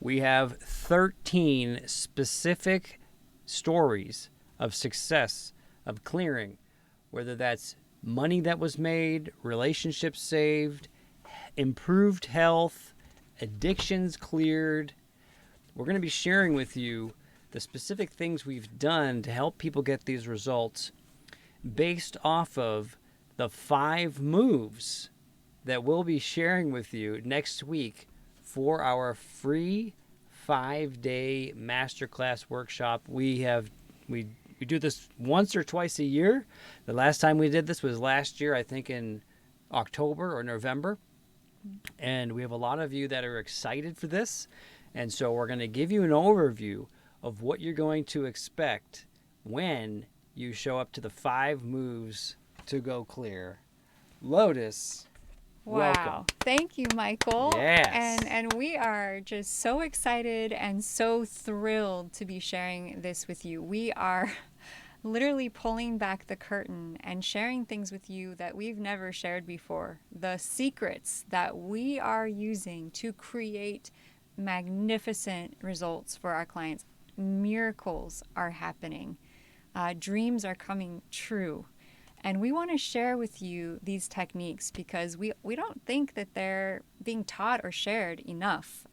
We have 13 specific stories of success, of clearing, whether that's money that was made, relationships saved, improved health, addictions cleared. We're going to be sharing with you the specific things we've done to help people get these results based off of the 5 moves that we'll be sharing with you next week for our free 5-day masterclass workshop. We do this once or twice a year. The last time we did this was last year, I think in October or November. And we have a lot of you that are excited for this. And so we're going to give you an overview of what you're going to expect when you show up to the 5 moves to go clear. Lotus, Wow. welcome. Thank you, Michael. Yes. And we are just so excited and so thrilled to be sharing this with you. We are literally pulling back the curtain and sharing things with you that we've never shared before. The secrets that we are using to create magnificent results for our clients. Miracles are happening. Dreams are coming true. And we want to share with you these techniques because we don't think that they're being taught or shared enough.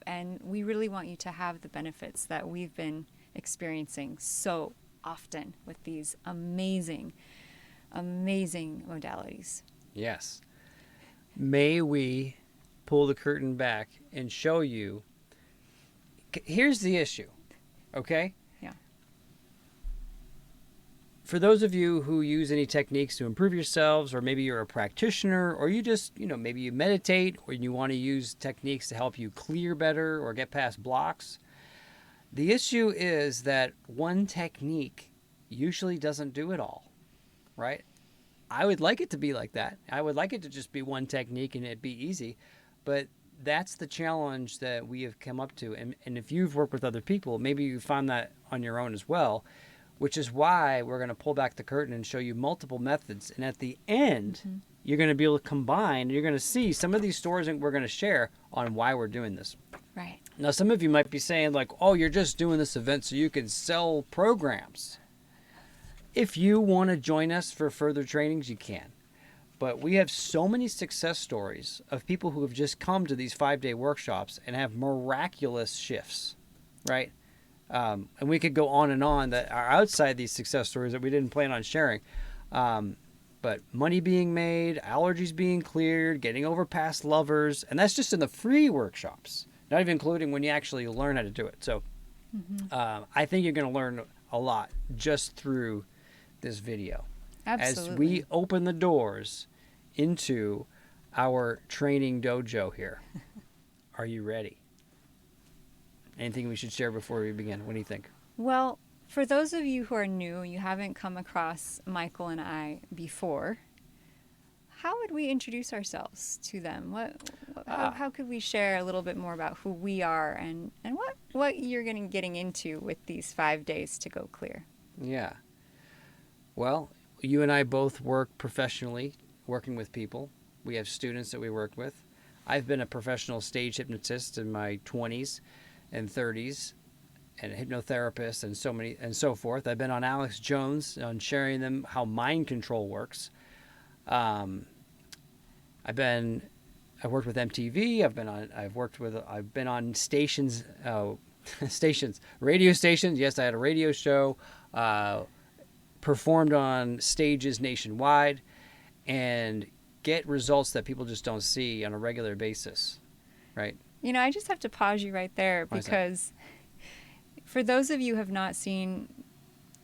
And we really want you to have the benefits that we've been experiencing so often with these amazing, amazing modalities. Yes. May we pull the curtain back and show you. Here's the issue, okay? Yeah. For those of you who use any techniques to improve yourselves, or maybe you're a practitioner, or you just, maybe you meditate, or you want to use techniques to help you clear better or get past blocks, the issue is that one technique usually doesn't do it all, right? I would like it to be like that. I would like it to just be one technique and it be easy, but that's the challenge that we have come up to. And if you've worked with other people, maybe you found that on your own as well, which is why we're going to pull back the curtain and show you multiple methods. And at the end, you're going to be able to combine, and you're going to see some of these stories that we're going to share on why we're doing this. Right. Now, some of you might be saying like, oh, you're just doing this event so you can sell programs. If you want to join us for further trainings, you can. But we have so many success stories of people who have just come to these 5-day workshops and have miraculous shifts, right? And we could go on and on that are outside these success stories that we didn't plan on sharing. But money being made, allergies being cleared, getting over past lovers, and that's just in the free workshops, not even including when you actually learn how to do it. So I think you're going to learn a lot just through this video. Absolutely. As we open the doors into our training dojo here. Are you ready? Anything we should share before we begin? What do you think? Well, for those of you who are new, you haven't come across Michael and I before, how would we introduce ourselves to them? How could we share a little bit more about who we are and what you're getting into with these 5 days to go clear? Yeah. Well, you and I both work professionally, working with people. We have students that we work with. I've been a professional stage hypnotist in my 20s and 30s, and a hypnotherapist and so forth. I've been on Alex Jones on sharing them how mind control works. I've worked with MTV. I've been on stations, radio stations. Yes, I had a radio show, performed on stages nationwide, and get results that people just don't see on a regular basis, right? I just have to pause you right there because for those of you who have not seen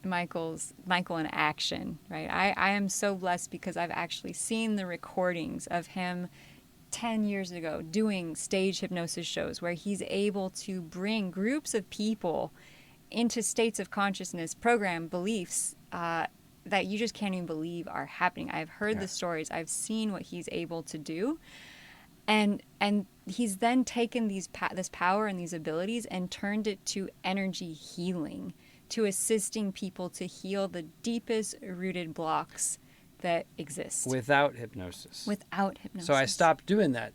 Michael in action, right? I am so blessed because I've actually seen the recordings of him 10 years ago doing stage hypnosis shows where he's able to bring groups of people into states of consciousness, program beliefs that you just can't even believe are happening. I've heard the stories. I've seen what he's able to do. And he's then taken this power and these abilities and turned it to energy healing, to assisting people to heal the deepest rooted blocks that exist. Without hypnosis. Without hypnosis. So I stopped doing that.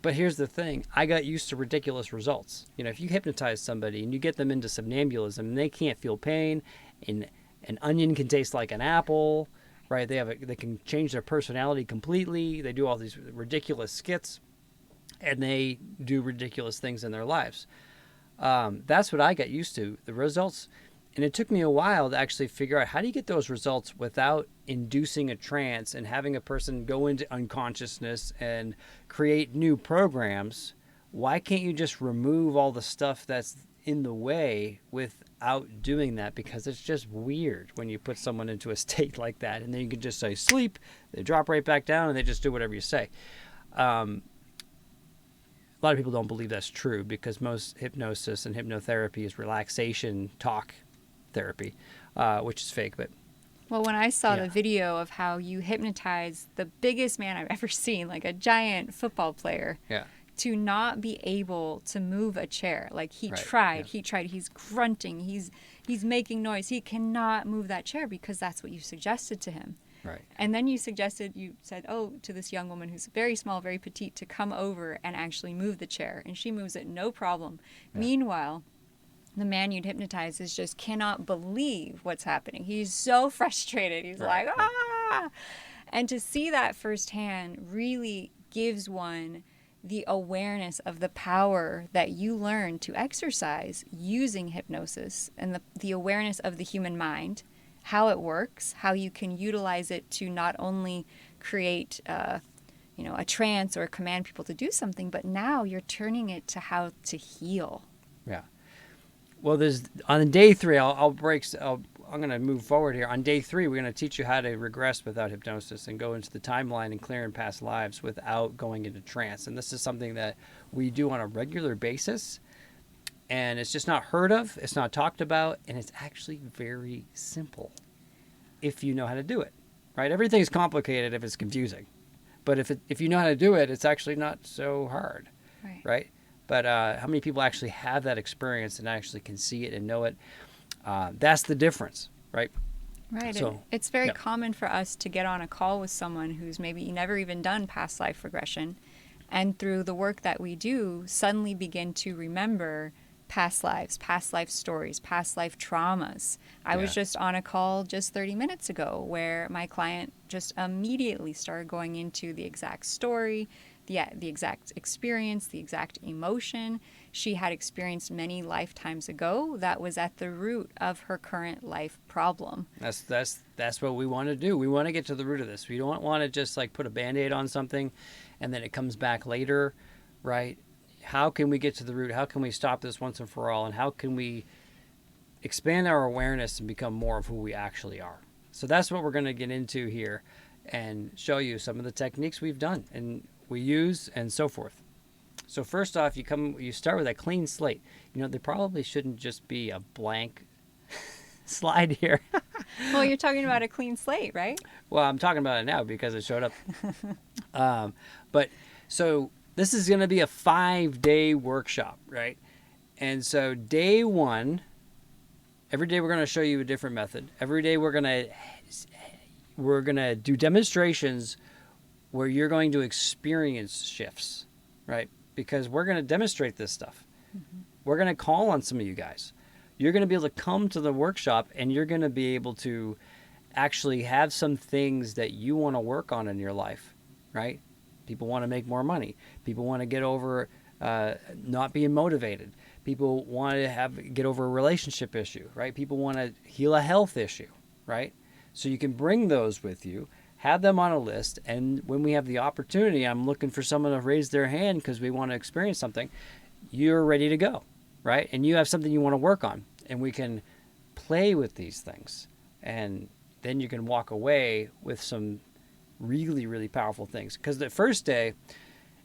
But here's the thing. I got used to ridiculous results. You know, if you hypnotize somebody and you get them into somnambulism and they can't feel pain, and an onion can taste like an apple, right? They can change their personality completely. They do all these ridiculous skits, and they do ridiculous things in their lives. That's what I got used to, the results. And it took me a while to actually figure out, how do you get those results without inducing a trance and having a person go into unconsciousness and create new programs? Why can't you just remove all the stuff that's in the way without doing that? Because it's just weird when you put someone into a state like that, and then you can just say sleep, they drop right back down, and they just do whatever you say. A lot of people don't believe that's true, because most hypnosis and hypnotherapy is relaxation talk therapy, which is fake. But well, when I saw the video of how you hypnotized the biggest man I've ever seen, like a giant football player, to not be able to move a chair, like he tried, he's grunting, he's making noise, he cannot move that chair because that's what you suggested to him. Right. And then you said, oh, to this young woman who's very small, very petite, to come over and actually move the chair, and she moves it no problem. Meanwhile, the man you'd hypnotize just cannot believe what's happening. He's so frustrated. He's like, ah! And to see that firsthand really gives one the awareness of the power that you learn to exercise using hypnosis, and the awareness of the human mind, how it works, how you can utilize it to not only create a trance or command people to do something, but now you're turning it to how to heal. Yeah. Well, on day 3, I'm going to move forward here. On day 3, we're going to teach you how to regress without hypnosis and go into the timeline and clear in past lives without going into trance. And this is something that we do on a regular basis, and it's just not heard of, it's not talked about, and it's actually very simple if you know how to do it, right? Everything's complicated if it's confusing, but if you know how to do it, it's actually not so hard, right? But how many people actually have that experience and actually can see it and know it? That's the difference, right? Right. So, it's very common for us to get on a call with someone who's maybe never even done past life regression, and through the work that we do, suddenly begin to remember past lives, past life stories, past life traumas. I was just on a call just 30 minutes ago where my client just immediately started going into the exact story, the exact experience, the exact emotion she had experienced many lifetimes ago that was at the root of her current life problem. That's what we want to do. We want to get to the root of this. We don't want to just like put a Band-Aid on something and then it comes back later, right? How can we get to the root? How can we stop this once and for all? And how can we expand our awareness and become more of who we actually are? So that's what we're going to get into here and show you some of the techniques we've done and we use and so forth. So first off, you start with a clean slate. You know, there probably shouldn't just be a blank slide here. Well, you're talking about a clean slate, right? Well, I'm talking about it now because it showed up. But so this is going to be a 5-day workshop, right? And so day 1, every day we're going to show you a different method. Every day we're going to do demonstrations where you're going to experience shifts, right? Because we're going to demonstrate this stuff. Mm-hmm. We're going to call on some of you guys. You're going to be able to come to the workshop and you're going to be able to actually have some things that you want to work on in your life, right? People want to make more money. People want to get over not being motivated. People want to get over a relationship issue, right? People want to heal a health issue, right? So you can bring those with you, have them on a list, and when we have the opportunity, I'm looking for someone to raise their hand because we want to experience something, you're ready to go, right? And you have something you want to work on, and we can play with these things, and then you can walk away with some really, really powerful things. Because the first day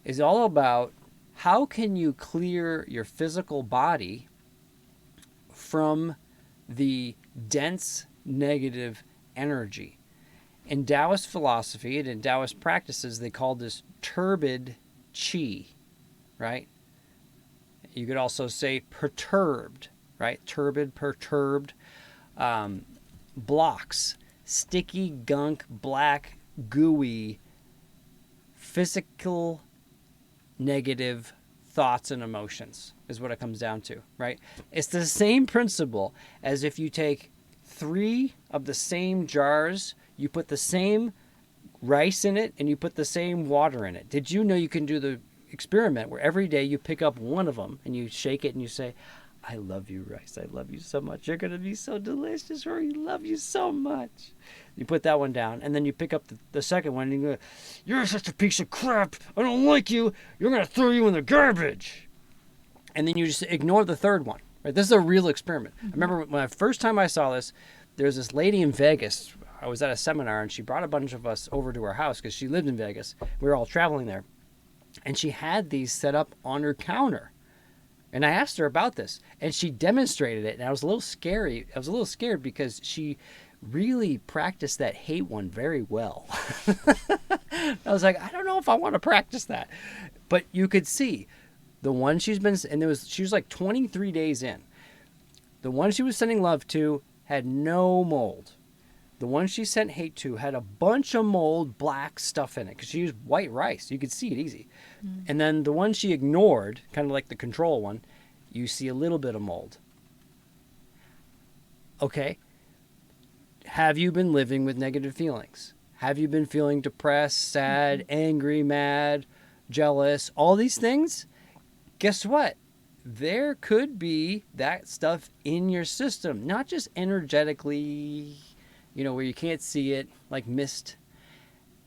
is all about how can you clear your physical body from the dense negative energy. In Taoist philosophy and in Taoist practices, they call this turbid chi, right? You could also say perturbed, right? Turbid, perturbed. Blocks, sticky, gunk, black, gooey, physical negative thoughts and emotions is what it comes down to, right? It's the same principle as if you take 3 of the same jars, you put the same rice in it, and you put the same water in it. Did you know you can do the experiment where every day you pick up one of them and you shake it and you say, I love you, rice. I love you so much. You're going to be so delicious. Or I love you so much. You put that one down, and then you pick up the second one, and you go, you're such a piece of crap. I don't like you. You're going to throw you in the garbage. And then you just ignore the third one. Right? This is a real experiment. I remember when the first time I saw this, there was this lady in Vegas. I was at a seminar, and she brought a bunch of us over to her house because she lived in Vegas. We were all traveling there. And she had these set up on her counter. And I asked her about this, and she demonstrated it, and I was a little scared because she really practiced that hate one very well. I was like, I don't know if I want to practice that. But you could see the one she was like 23 days in. The one she was sending love to had no mold. The one she sent hate to had a bunch of mold, black stuff in it, because she used white rice. You could see it easy. And then the one she ignored, kind of like the control one, you see a little bit of mold. Okay. Have you been living with negative feelings? Have you been feeling depressed, sad, angry, mad, jealous, all these things? Guess what? There could be that stuff in your system, not just energetically, where you can't see it, like mist.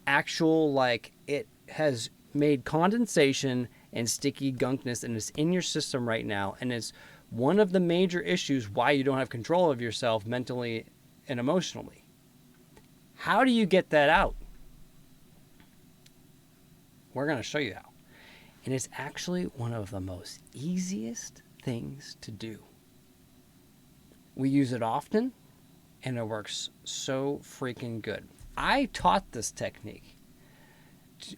Actual, like it has made condensation and sticky gunkness, and it's in your system right now, and it's one of the major issues why you don't have control of yourself mentally and emotionally. How do you get that out? We're going to show you how. And it's actually one of the most easiest things to do. We use it often, and it works so freaking good. I taught this technique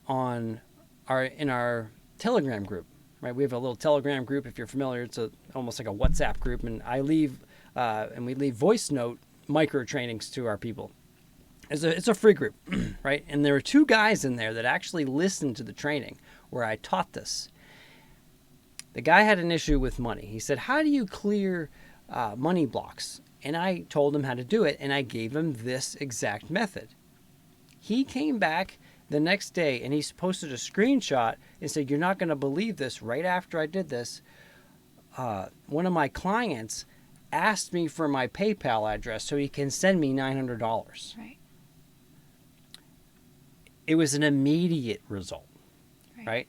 in our Telegram group, right? We have a little Telegram group. If you're familiar, it's almost like a WhatsApp group, and we leave voice note micro trainings to our people. It's a free group, right? And there were 2 guys in there that actually listened to the training where I taught this. The guy had an issue with money. He said, how do you clear money blocks? And I told him how to do it, and I gave him this exact method. He came back the next day, and he posted a screenshot and said, you're not going to believe this. Right after I did this, one of my clients asked me for my PayPal address so he can send me $900. Right. It was an immediate result, right?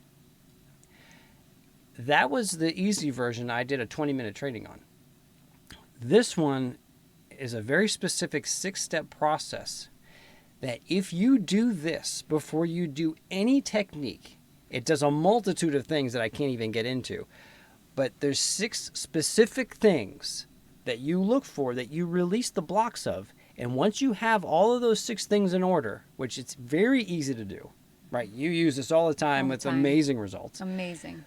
That was the easy version I did a 20-minute training on. This one is a very specific 6-step process that if you do this before you do any technique, it does a multitude of things that I can't even get into. But there's 6 specific things that you look for, that you release the blocks of. And once you have all of those 6 things in order, which it's very easy to do, right? You use this all the time with amazing results. Amazing.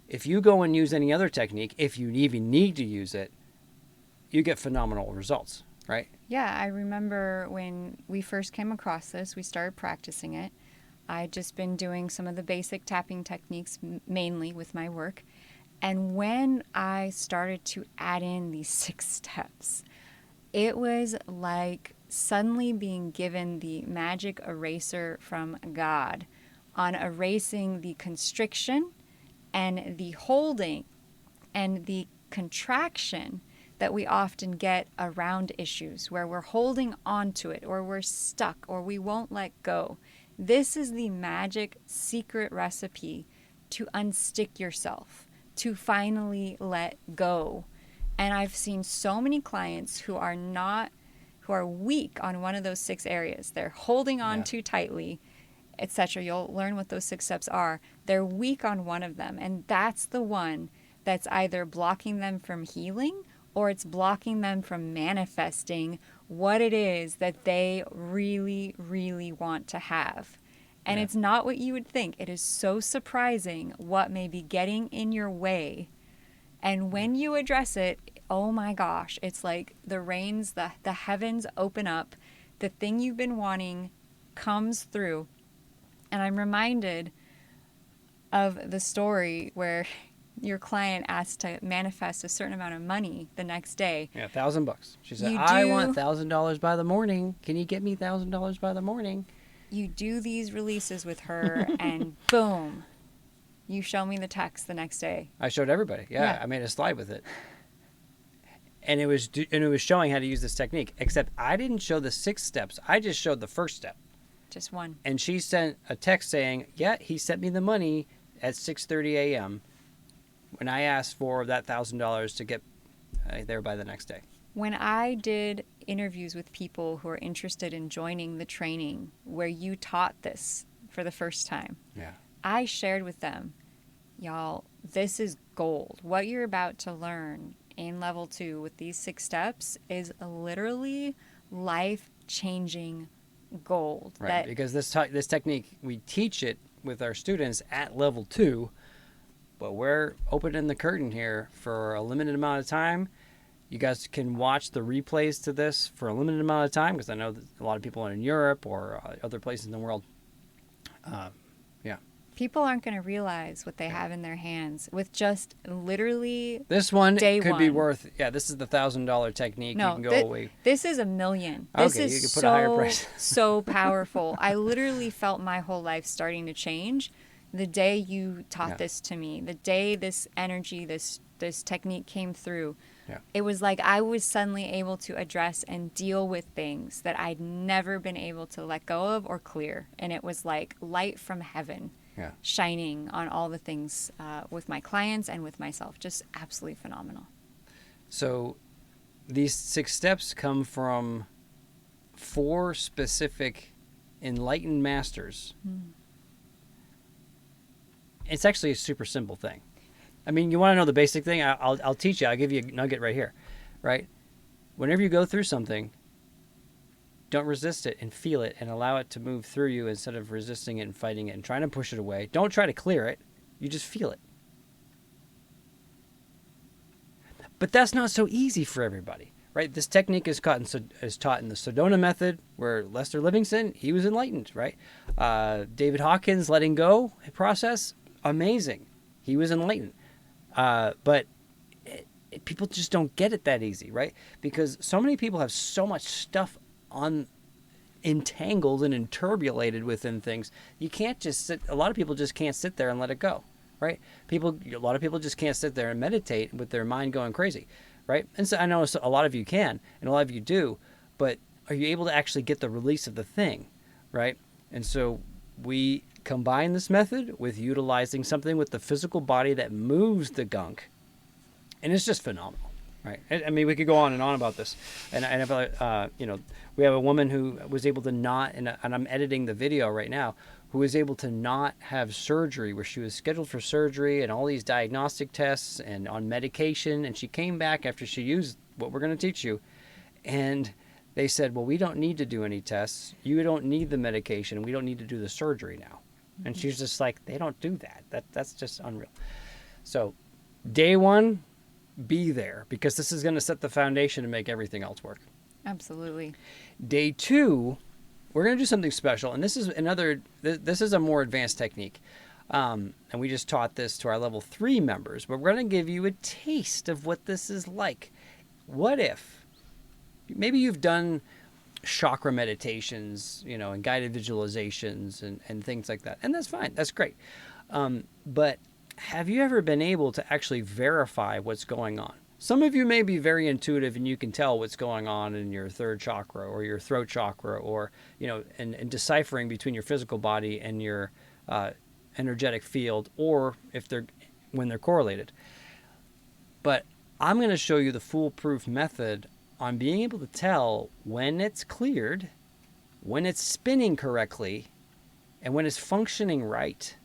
If you go and use any other technique, if you even need to use it, you get phenomenal results, right? Yeah, I remember when we first came across this, we started practicing it. I'd just been doing some of the basic tapping techniques mainly with my work. And when I started to add in these 6 steps, it was like suddenly being given the magic eraser from God on erasing the constriction and the holding and the contraction that we often get around issues where we're holding on to it or we're stuck or we won't let go. This is the magic secret recipe to unstick yourself, to finally let go. And I've seen so many clients who are weak on one of those 6 areas. They're holding on too tightly, etc. You'll learn what those 6 steps are. They're weak on one of them, and that's the one that's either blocking them from healing or it's blocking them from manifesting what it is that they really, really want to have. And it's not what you would think. It is so surprising what may be getting in your way. And when you address it, oh my gosh, it's like the rains, the heavens open up. The thing you've been wanting comes through. And I'm reminded of the story where your client asked to manifest a certain amount of money the next day. Yeah, $1,000. She said, You I do- want $1,000 by the morning. Can you get me $1,000 by the morning? You do these releases with her, and boom, you show me the text the next day. I showed everybody. Yeah. I made a slide with it. And it was showing how to use this technique, except I didn't show the 6 steps. I just showed the first step. Just one. And she sent a text saying, yeah, he sent me the money at 6:30 a.m. when I asked for that $1,000 to get there by the next day. When I did interviews with people who are interested in joining the training where you taught this for the first time, Yeah. I shared with them, y'all, this is gold. What you're about to learn in level 2 with these 6 steps is literally life-changing gold. Right, because this technique, we teach it with our students at level 2, but we're opening the curtain here for a limited amount of time. You guys can watch the replays to this for a limited amount of time, because I know that a lot of people are in Europe or other places in the world. People aren't going to realize what they have in their hands with just literally This one day could be one. worth, this is the $1,000 technique. No, you can go away. This is $1 million. This Okay, is you could put a higher price. so powerful. I literally felt my whole life starting to change the day you taught this to me, the day this energy, this technique came through. Yeah. It was like I was suddenly able to address and deal with things that I'd never been able to let go of or clear. And it was like light from heaven. Yeah. Shining on all the things with my clients and with myself. Just absolutely phenomenal. So these 6 steps come from 4 specific enlightened masters. It's actually a super simple thing. I mean, you want to know the basic thing? I'll teach you. I'll give you a nugget right here, right? Whenever you go through something, don't resist it and feel it and allow it to move through you instead of resisting it and fighting it and trying to push it away. Don't try to clear it. You just feel it. But that's not so easy for everybody, right? This technique is taught in the Sedona method, where Lester Livingston, he was enlightened, right? David Hawkins' letting go process, amazing. He was enlightened. But people just don't get it that easy, right? Because so many people have so much stuff entangled and enturbulated within things. You can't just sit. A lot of people just can't sit there and let it go, right? A lot of people just can't sit there and meditate with their mind going crazy, right? And so I know a lot of you can, and a lot of you do, but are you able to actually get the release of the thing, right? And so we combine this method with utilizing something with the physical body that moves the gunk, and it's just phenomenal. Right. I mean, we could go on and on about this. And I we have a woman who was able to not, and I'm editing the video right now, who was able to not have surgery, where she was scheduled for surgery and all these diagnostic tests and on medication. And she came back after she used what we're going to teach you. And they said, well, we don't need to do any tests. You don't need the medication. We don't need to do the surgery now. And she's just like, they don't do that. That's just unreal. So day 1, be there, because this is going to set the foundation to make everything else work. Absolutely. Day 2, we're going to do something special, and this is a more advanced technique, and we just taught this to our level 3 members, but we're going to give you a taste of what this is like. What if maybe you've done chakra meditations, and guided visualizations and things like that, and that's fine, that's great, but have you ever been able to actually verify what's going on? Some of you may be very intuitive and you can tell what's going on in your 3rd chakra or your throat chakra, or, and deciphering between your physical body and your energetic field, or when they're correlated. But I'm going to show you the foolproof method on being able to tell when it's cleared, when it's spinning correctly, and when it's functioning right.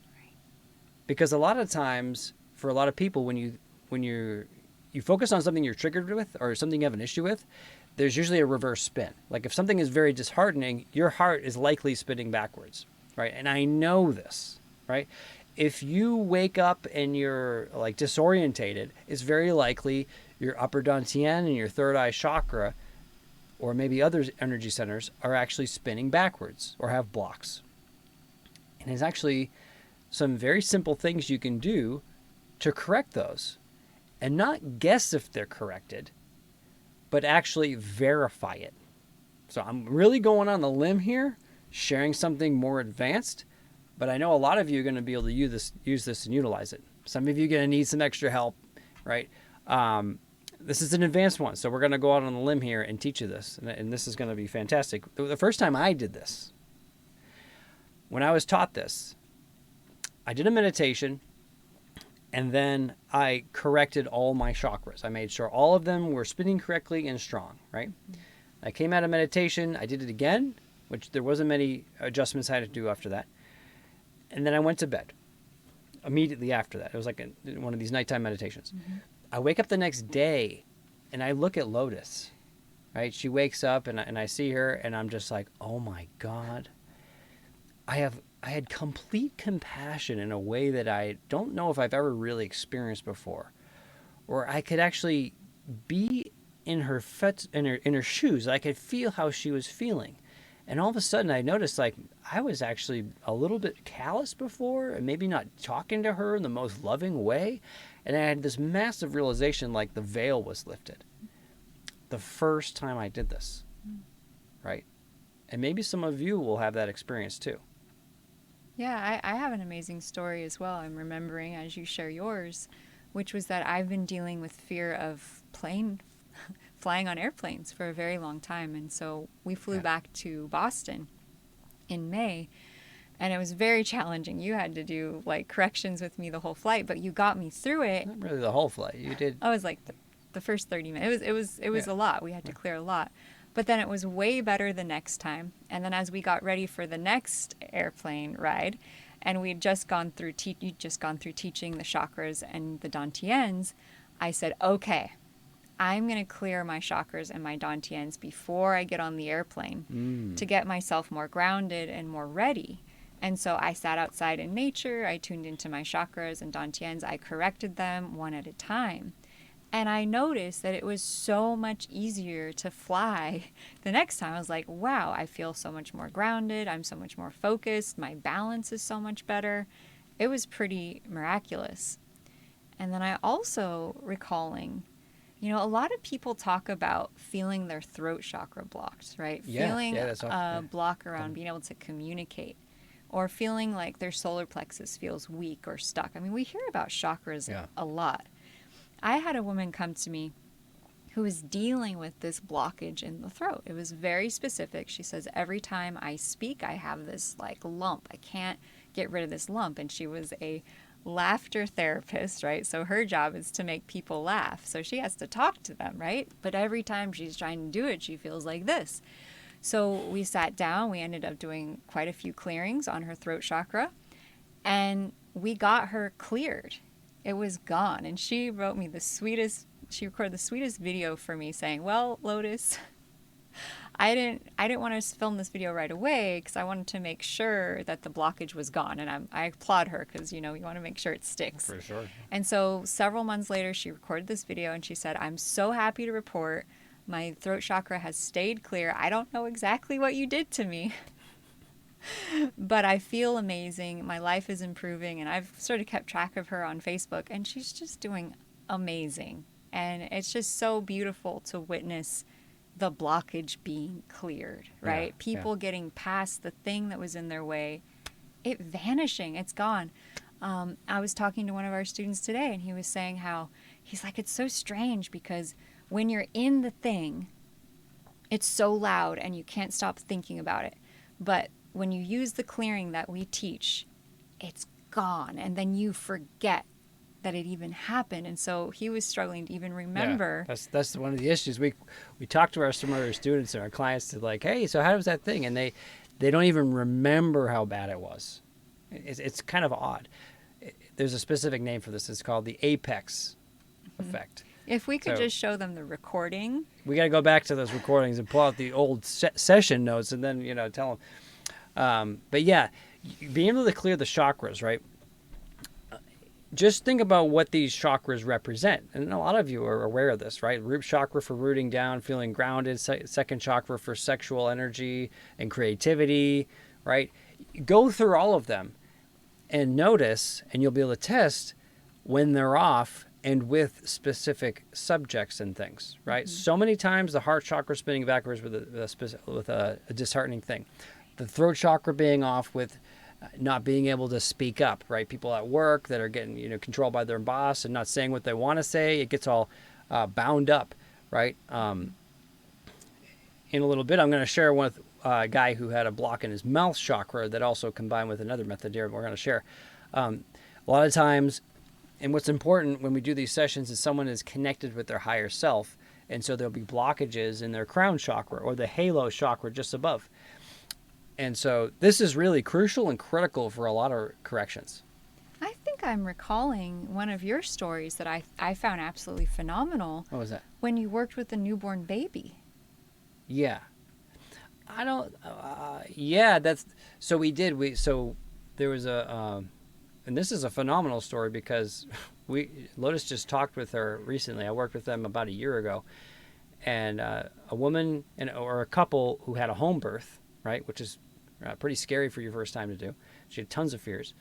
Because a lot of times, for a lot of people, when you focus on something you're triggered with or something you have an issue with, there's usually a reverse spin. Like if something is very disheartening, your heart is likely spinning backwards, right? And I know this, right? If you wake up and you're like disorientated, it's very likely your upper dantian and your 3rd eye chakra, or maybe other energy centers, are actually spinning backwards or have blocks. And it's actually some very simple things you can do to correct those, and not guess if they're corrected, but actually verify it. So I'm really going on the limb here, sharing something more advanced, but I know a lot of you are going to be able to use this and utilize it. Some of you are going to need some extra help, right? This is an advanced one, so we're going to go out on the limb here and teach you this, and this is going to be fantastic. The first time I did this, when I was taught this, I did a meditation, and then I corrected all my chakras. I made sure all of them were spinning correctly and strong, right? I came out of meditation, I did it again, which there wasn't many adjustments I had to do after that. And then I went to bed immediately after that. It was like one of these nighttime meditations. Mm-hmm. I wake up the next day and I look at Lotus, right? She wakes up and I see her and I'm just like, oh my God. I had complete compassion in a way that I don't know if I've ever really experienced before. Or I could actually be in her shoes. I could feel how she was feeling. And all of a sudden I noticed like I was actually a little bit callous before and maybe not talking to her in the most loving way. And I had this massive realization like the veil was lifted. The first time I did this, right? And maybe some of you will have that experience too. Yeah, I have an amazing story as well. I'm remembering as you share yours, which was that I've been dealing with fear of flying on airplanes for a very long time. And so we flew back to Boston in May, and it was very challenging. You had to do like corrections with me the whole flight, but you got me through it. Not really the whole flight. You did. I was like the first 30 minutes. It was a lot. We had to clear a lot. But then it was way better the next time. And then as we got ready for the next airplane ride, and we'd just gone through you'd just gone through teaching the chakras and the Dantians, I said, okay, I'm going to clear my chakras and my Dantians before I get on the airplane to get myself more grounded and more ready. And so I sat outside in nature. I tuned into my chakras and Dantians. I corrected them one at a time. And I noticed that it was so much easier to fly the next time. I was like, wow, I feel so much more grounded. I'm so much more focused. My balance is so much better. It was pretty miraculous. And then I also recalling, a lot of people talk about feeling their throat chakra blocked, right? Feeling a block around being able to communicate, or feeling like their solar plexus feels weak or stuck. I mean, we hear about chakras a lot. I had a woman come to me who was dealing with this blockage in the throat. It was very specific. She says, every time I speak, I have this like lump. I can't get rid of this lump. And she was a laughter therapist, right? So her job is to make people laugh. So she has to talk to them, right? But every time she's trying to do it, she feels like this. So we sat down. We ended up doing quite a few clearings on her throat chakra. And we got her cleared. It was gone. And she wrote me she recorded the sweetest video for me saying, well, Lotus, I didn't want to film this video right away because I wanted to make sure that the blockage was gone. And I applaud her because, you want to make sure it sticks. For sure. And so several months later, she recorded this video and she said, I'm so happy to report my throat chakra has stayed clear. I don't know exactly what you did to me, but I feel amazing. My life is improving, and I've sort of kept track of her on Facebook, and she's just doing amazing. And it's just so beautiful to witness the blockage being cleared, right? People getting past the thing that was in their way, it vanishing, it's gone. I was talking to one of our students today, and he was saying how he's like, it's so strange because when you're in the thing, it's so loud and you can't stop thinking about it. But when you use the clearing that we teach, it's gone. And then you forget that it even happened. And so he was struggling to even remember. Yeah, that's one of the issues. We talk to some of our students and our clients to like, hey, so how was that thing? And they don't even remember how bad it was. It's kind of odd. There's a specific name for this. It's called the apex effect. If we could just show them the recording. We got to go back to those recordings and pull out the old session notes and then, tell them. But yeah, being able to clear the chakras, right? Just think about what these chakras represent. And a lot of you are aware of this, right? Root chakra for rooting down, feeling grounded. Second chakra for sexual energy and creativity, right? Go through all of them. and notice, and you'll be able to test when they're off and with specific subjects and things, right? So many times the heart chakra spinning backwards with a disheartening thing. The throat chakra being off with not being able to speak up, right? People at work that are getting, controlled by their boss and not saying what they want to say. It gets all bound up, right? In a little bit, I'm going to share with a guy who had a block in his mouth chakra that also combined with another method here we're going to share. A lot of times, and what's important when we do these sessions is someone is connected with their higher self, and so there'll be blockages in their crown chakra or the halo chakra just above. And so this is really crucial and critical for a lot of corrections. I think I'm recalling one of your stories that I found absolutely phenomenal. What was that? When you worked with a newborn baby. Yeah. I don't, yeah, that's, so we did, so there was and this is a phenomenal story because Lotus just talked with her recently. I worked with them about a year ago, and a woman or a couple who had a home birth, right, which is pretty scary for your first time to do. She had tons of fears.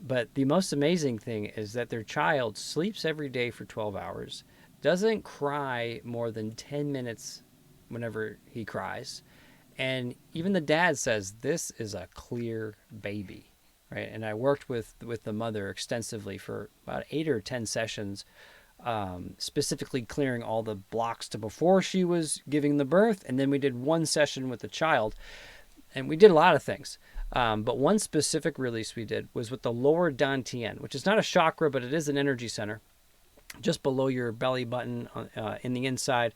But the most amazing thing is that their child sleeps every day for 12 hours, doesn't cry more than 10 minutes whenever he cries. And even the dad says, this is a clear baby, right? And I worked with the mother extensively for about 8 or 10 sessions, specifically clearing all the blocks to before she was giving the birth. And then we did one session with the child, and we did a lot of things. But one specific release we did was with the lower Dantian, which is not a chakra, but it is an energy center just below your belly button in the inside.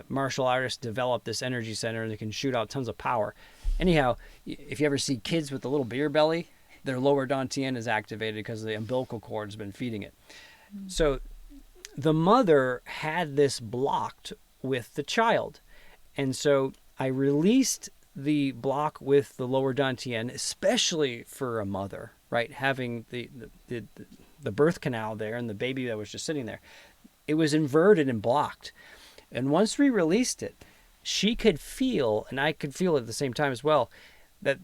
Martial artists develop this energy center and they can shoot out tons of power. Anyhow, if you ever see kids with a little beer belly, their lower Dantian is activated because the umbilical cord has been feeding it. Mm-hmm. So the mother had this blocked with the child. And so I released the block with the lower Dantian, especially for a mother, right? Having the birth canal there and the baby that was just sitting there. It was inverted and blocked. And once we released it, she could feel, and I could feel it at the same time as well, that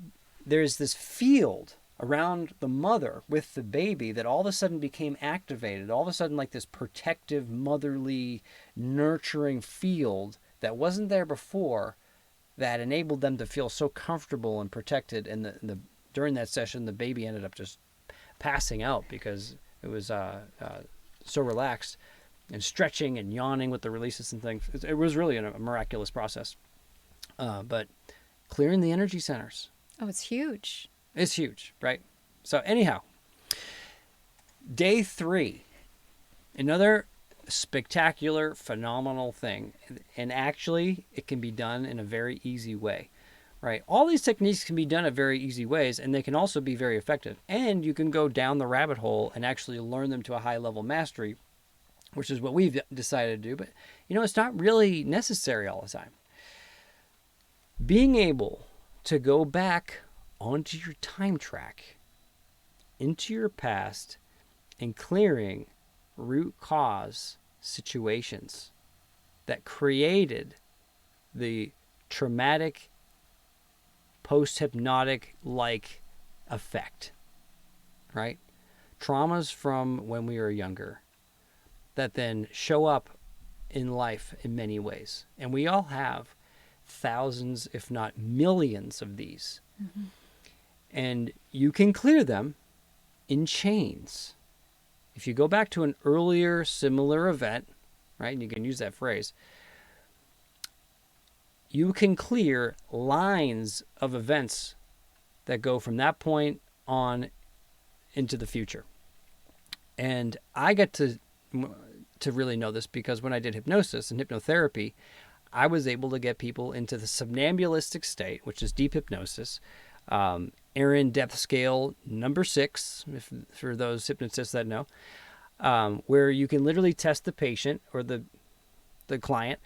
there's this field around the mother with the baby that all of a sudden became activated. All of a sudden, like this protective, motherly, nurturing field that wasn't there before, that enabled them to feel so comfortable and protected. And during that session, the baby ended up just passing out because it was so relaxed and stretching and yawning with the releases and things. It was really a miraculous process. But clearing the energy centers. Oh, it's huge. It's huge, right? So anyhow, day 3, another spectacular, phenomenal thing. And actually, it can be done in a very easy way, right? All these techniques can be done in very easy ways, and they can also be very effective. And you can go down the rabbit hole and actually learn them to a high level mastery, which is what we've decided to do. But, it's not really necessary all the time. Being able to go back onto your time track, into your past, and clearing root cause situations that created the traumatic post-hypnotic like effect, right? Traumas from when we were younger that then show up in life in many ways. And we all have thousands, if not millions of these. Mm-hmm. And you can clear them in chains. If you go back to an earlier similar event, right, and you can use that phrase, you can clear lines of events that go from that point on into the future. And I get to really know this because when I did hypnosis and hypnotherapy, I was able to get people into the somnambulistic state, which is deep hypnosis, Aaron depth scale number 6, for those hypnotists that know, where you can literally test the patient or the client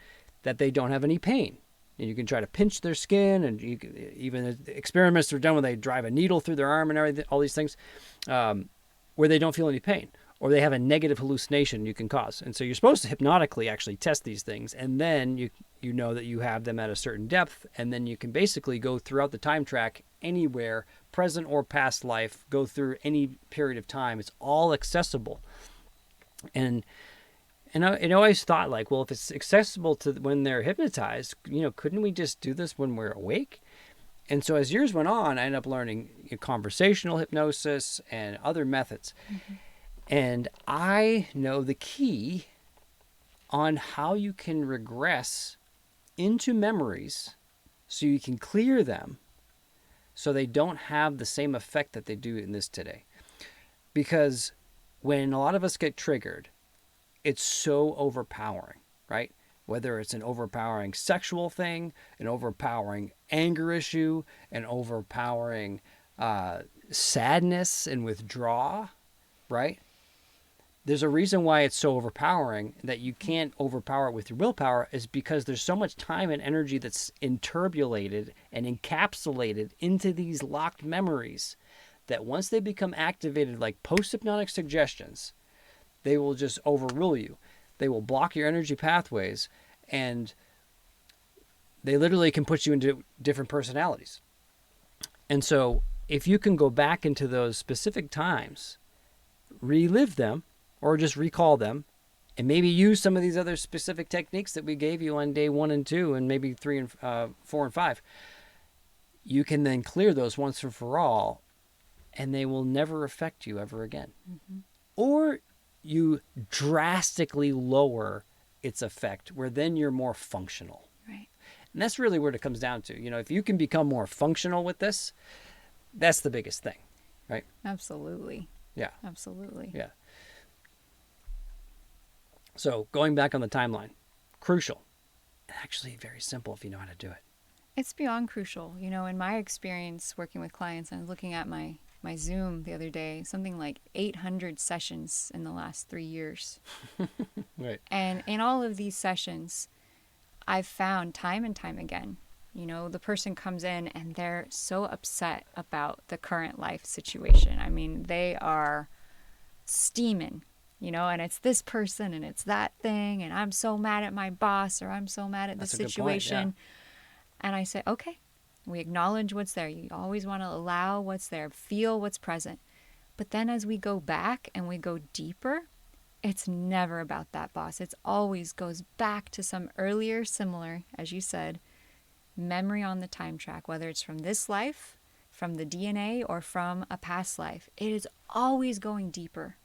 that they don't have any pain. And you can try to pinch their skin, and even experiments are done where they drive a needle through their arm and everything, all these things, where they don't feel any pain. or they have a negative hallucination you can cause. And so you're supposed to hypnotically actually test these things, and then you know that you have them at a certain depth, and then you can basically go throughout the time track anywhere, present or past life, go through any period of time. It's all accessible. And I always thought, like, well, if it's accessible to when they're hypnotized, couldn't we just do this when we're awake? And so as years went on, I ended up learning conversational hypnosis and other methods. Mm-hmm. And I know the key on how you can regress into memories so you can clear them so they don't have the same effect that they do in this today. Because when a lot of us get triggered, it's so overpowering, right? Whether it's an overpowering sexual thing, an overpowering anger issue, an overpowering sadness and withdrawal, right? There's a reason why it's so overpowering, that you can't overpower it with your willpower, is because there's so much time and energy that's interbulated and encapsulated into these locked memories that once they become activated like post-hypnotic suggestions, they will just overrule you. They will block your energy pathways, and they literally can put you into different personalities. And so if you can go back into those specific times, relive them, or just recall them, and maybe use some of these other specific techniques that we gave you on day 1 and 2, and maybe 3 and 4 and 5, you can then clear those once and for all, and they will never affect you ever again. Mm-hmm. Or you drastically lower its effect, where then you're more functional. Right. And that's really what it comes down to. If you can become more functional with this, that's the biggest thing, right? Absolutely. Yeah. Absolutely. Yeah. So going back on the timeline, crucial. Actually very simple if you know how to do it. It's beyond crucial. In my experience working with clients, I was looking at my Zoom the other day, something like 800 sessions in the last 3 years. Right. And in all of these sessions, I've found time and time again, the person comes in and they're so upset about the current life situation. I mean, they are steaming, and it's this person and it's that thing, and I'm so mad at my boss, or I'm so mad at the situation. Good point, yeah. And I say, okay, we acknowledge what's there. You always want to allow what's there, feel what's present. But then as we go back and we go deeper, it's never about that boss. It always goes back to some earlier, similar, as you said, memory on the time track, whether it's from this life, from the DNA, or from a past life. It is always going deeper.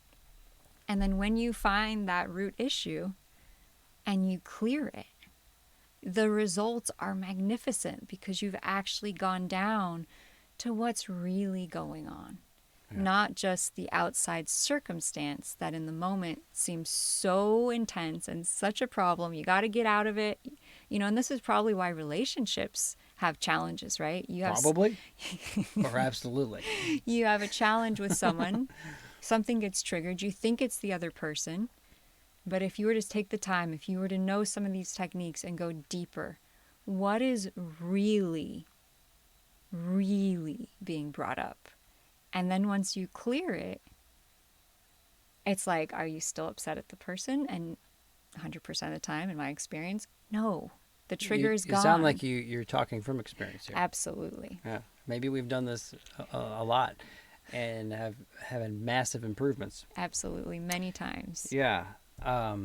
And then when you find that root issue and you clear it, the results are magnificent, because you've actually gone down to what's really going on. Yeah. Not just the outside circumstance that in the moment seems so intense and such a problem. You got to get out of it. And this is probably why relationships have challenges, right? Probably. Or absolutely. You have a challenge with someone. Something gets triggered. You think it's the other person. But if you were to take the time, if you were to know some of these techniques and go deeper, what is really, really being brought up? And then once you clear it, it's like, are you still upset at the person? And 100% of the time, in my experience, no. The trigger is gone. You sound like you're talking from experience here. Absolutely. Yeah. Maybe we've done this a lot and have had massive improvements. Absolutely. Many times. Yeah. Are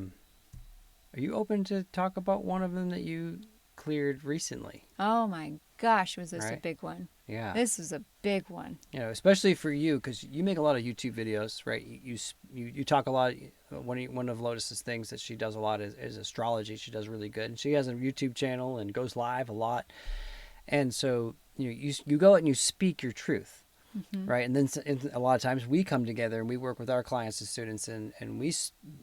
you open to talk about one of them that you cleared recently? Oh my gosh, was this a big one? Yeah. This is a big one. Especially for you, because you make a lot of YouTube videos, right? You talk a lot. One of Lotus's things that she does a lot is astrology. She does really good, and she has a YouTube channel and goes live a lot. And so you go out and you speak your truth. Mm-hmm. Right. And then a lot of times we come together and we work with our clients and students and we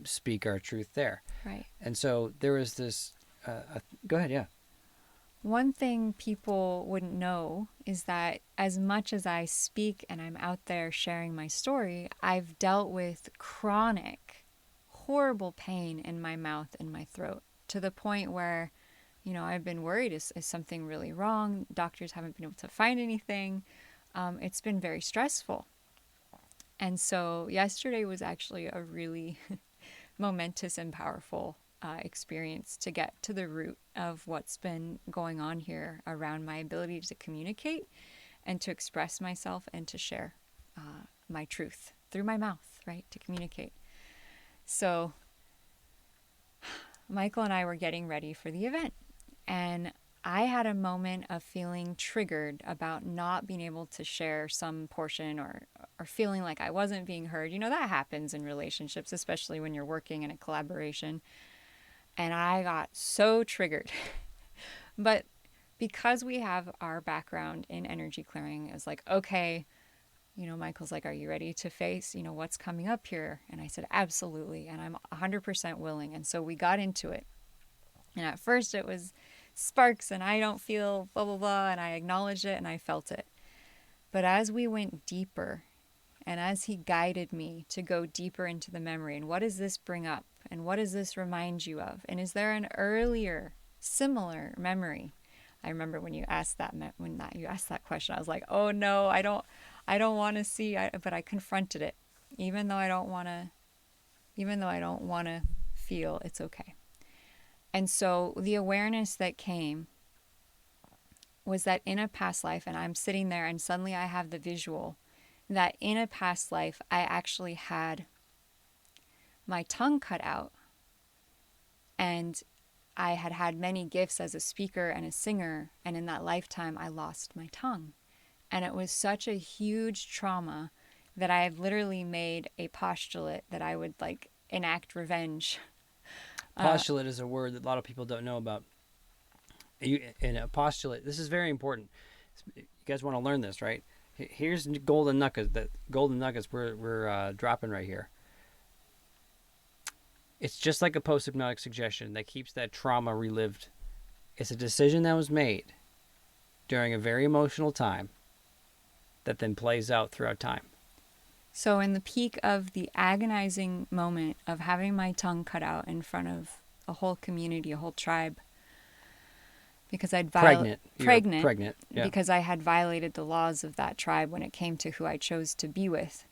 speak our truth there. Right. And so there was this, go ahead. Yeah. One thing people wouldn't know is that as much as I speak and I'm out there sharing my story, I've dealt with chronic, horrible pain in my mouth and my throat, to the point where, I've been worried, is something really wrong? Doctors haven't been able to find anything. It's been very stressful. And so yesterday was actually a really momentous and powerful experience to get to the root of what's been going on here around my ability to communicate and to express myself and to share my truth through my mouth, right? To communicate. So Michael and I were getting ready for the event, and I had a moment of feeling triggered about not being able to share some portion, or feeling like I wasn't being heard. You know, that happens in relationships, especially when you're working in a collaboration. And I got so triggered. But because we have our background in energy clearing, it was like, okay, you know, Michael's like, are you ready to face, you know, what's coming up here? And I said, absolutely. And I'm 100% willing. And so we got into it. And at first it was sparks and I don't feel blah, blah, blah. And I acknowledged it and I felt it. But as we went deeper, and as he guided me to go deeper into the memory, and what does this bring up? And what does this remind you of? And is there an earlier, similar memory? I remember when you asked that question, I was like, oh no, I don't want to see, but I confronted it, even though I don't want to feel. It's okay. And so the awareness that came was that in a past life, and I'm sitting there and suddenly I have the visual that in a past life, I actually had my tongue cut out, and I had had many gifts as a speaker and a singer, and in that lifetime, I lost my tongue. And it was such a huge trauma that I have literally made a postulate that I would like enact revenge. Postulate is a word that a lot of people don't know about. In a postulate, this is very important. You guys want to learn this, right? Here's golden nuggets. The golden nuggets we're dropping right here. It's just like a post-hypnotic suggestion that keeps that trauma relived. It's a decision that was made during a very emotional time that then plays out throughout time. So in the peak of the agonizing moment of having my tongue cut out in front of a whole community, a whole tribe, because I'd pregnant, yeah. Because I had violated the laws of that tribe when it came to who I chose to be with.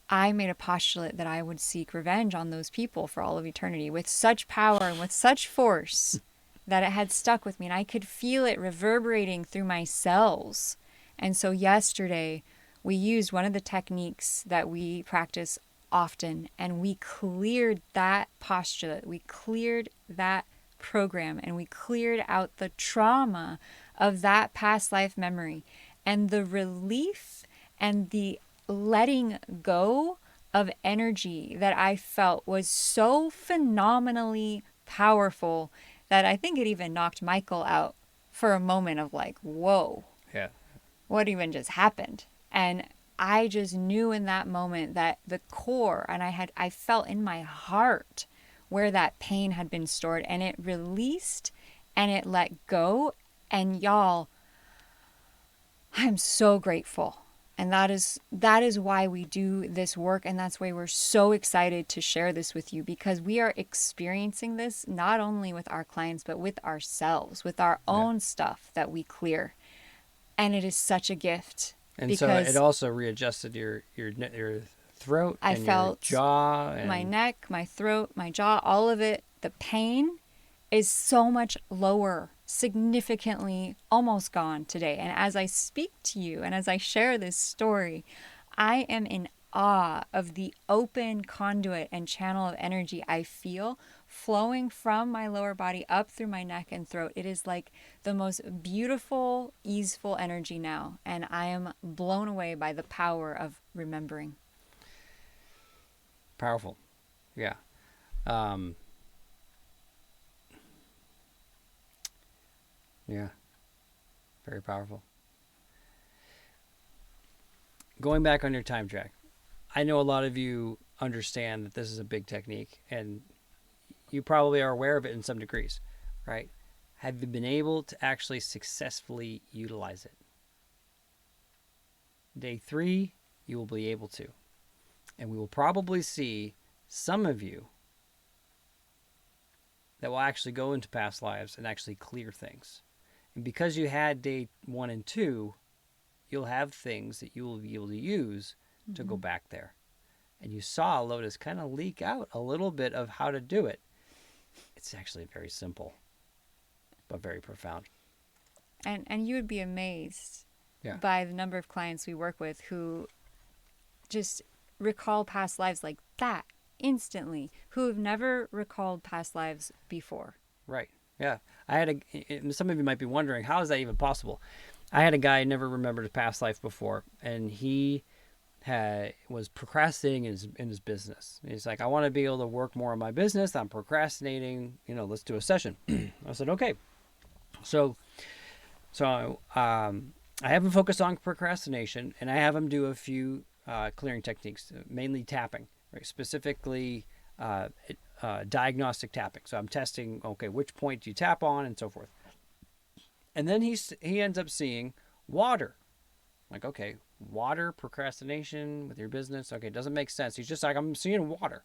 I made a postulate that I would seek revenge on those people for all of eternity with such power and with such force that it had stuck with me, and I could feel it reverberating through my cells. And so yesterday we used one of the techniques that we practice often, and we cleared that postulate. We cleared that program, and we cleared out the trauma of that past life memory, and the relief and the letting go of energy that I felt was so phenomenally powerful that I think it even knocked Michael out for a moment of like, whoa, yeah, what even just happened? And I just knew in that moment that the core, and I felt in my heart where that pain had been stored, and it released and it let go. And y'all, I'm so grateful. And that is why we do this work, and that's why we're so excited to share this with you, because we are experiencing this not only with our clients, but with ourselves, with our own stuff that we clear. And it is such a gift. And so it also readjusted your throat and your jaw. And my neck, my throat, my jaw, all of it. The pain is so much lower, significantly almost gone today. And as I speak to you and as I share this story, I am in awe of the open conduit and channel of energy I feel flowing from my lower body up through my neck and throat. It is like the most beautiful, easeful energy now. And I am blown away by the power of remembering. Powerful. Yeah. Yeah. Very powerful. Going back on your time track, I know a lot of you understand that this is a big technique, and you probably are aware of it in some degrees, right? Have you been able to actually successfully utilize it? Day 3, you will be able to. And we will probably see some of you that will actually go into past lives and actually clear things. And because you had day 1 and 2, you'll have things that you will be able to use to go back there. And you saw Lotus kind of leak out a little bit of how to do it. It's actually very simple, but very profound. And you would be amazed Yeah. by the number of clients we work with who just recall past lives like that instantly, who have never recalled past lives before. Right. Yeah. Some of you might be wondering, how is that even possible? I had a guy who never remembered a past life before, and he was procrastinating in his business. He's like, I want to be able to work more on my business. I'm procrastinating. Let's do a session. I said, okay. So I have him focus on procrastination, and I have him do a few clearing techniques, mainly tapping, right? Specifically diagnostic tapping. So I'm testing, okay, which point do you tap on, and so forth. And then he ends up seeing water. Like, okay, water, procrastination with your business. Okay, it doesn't make sense. He's just like, I'm seeing water.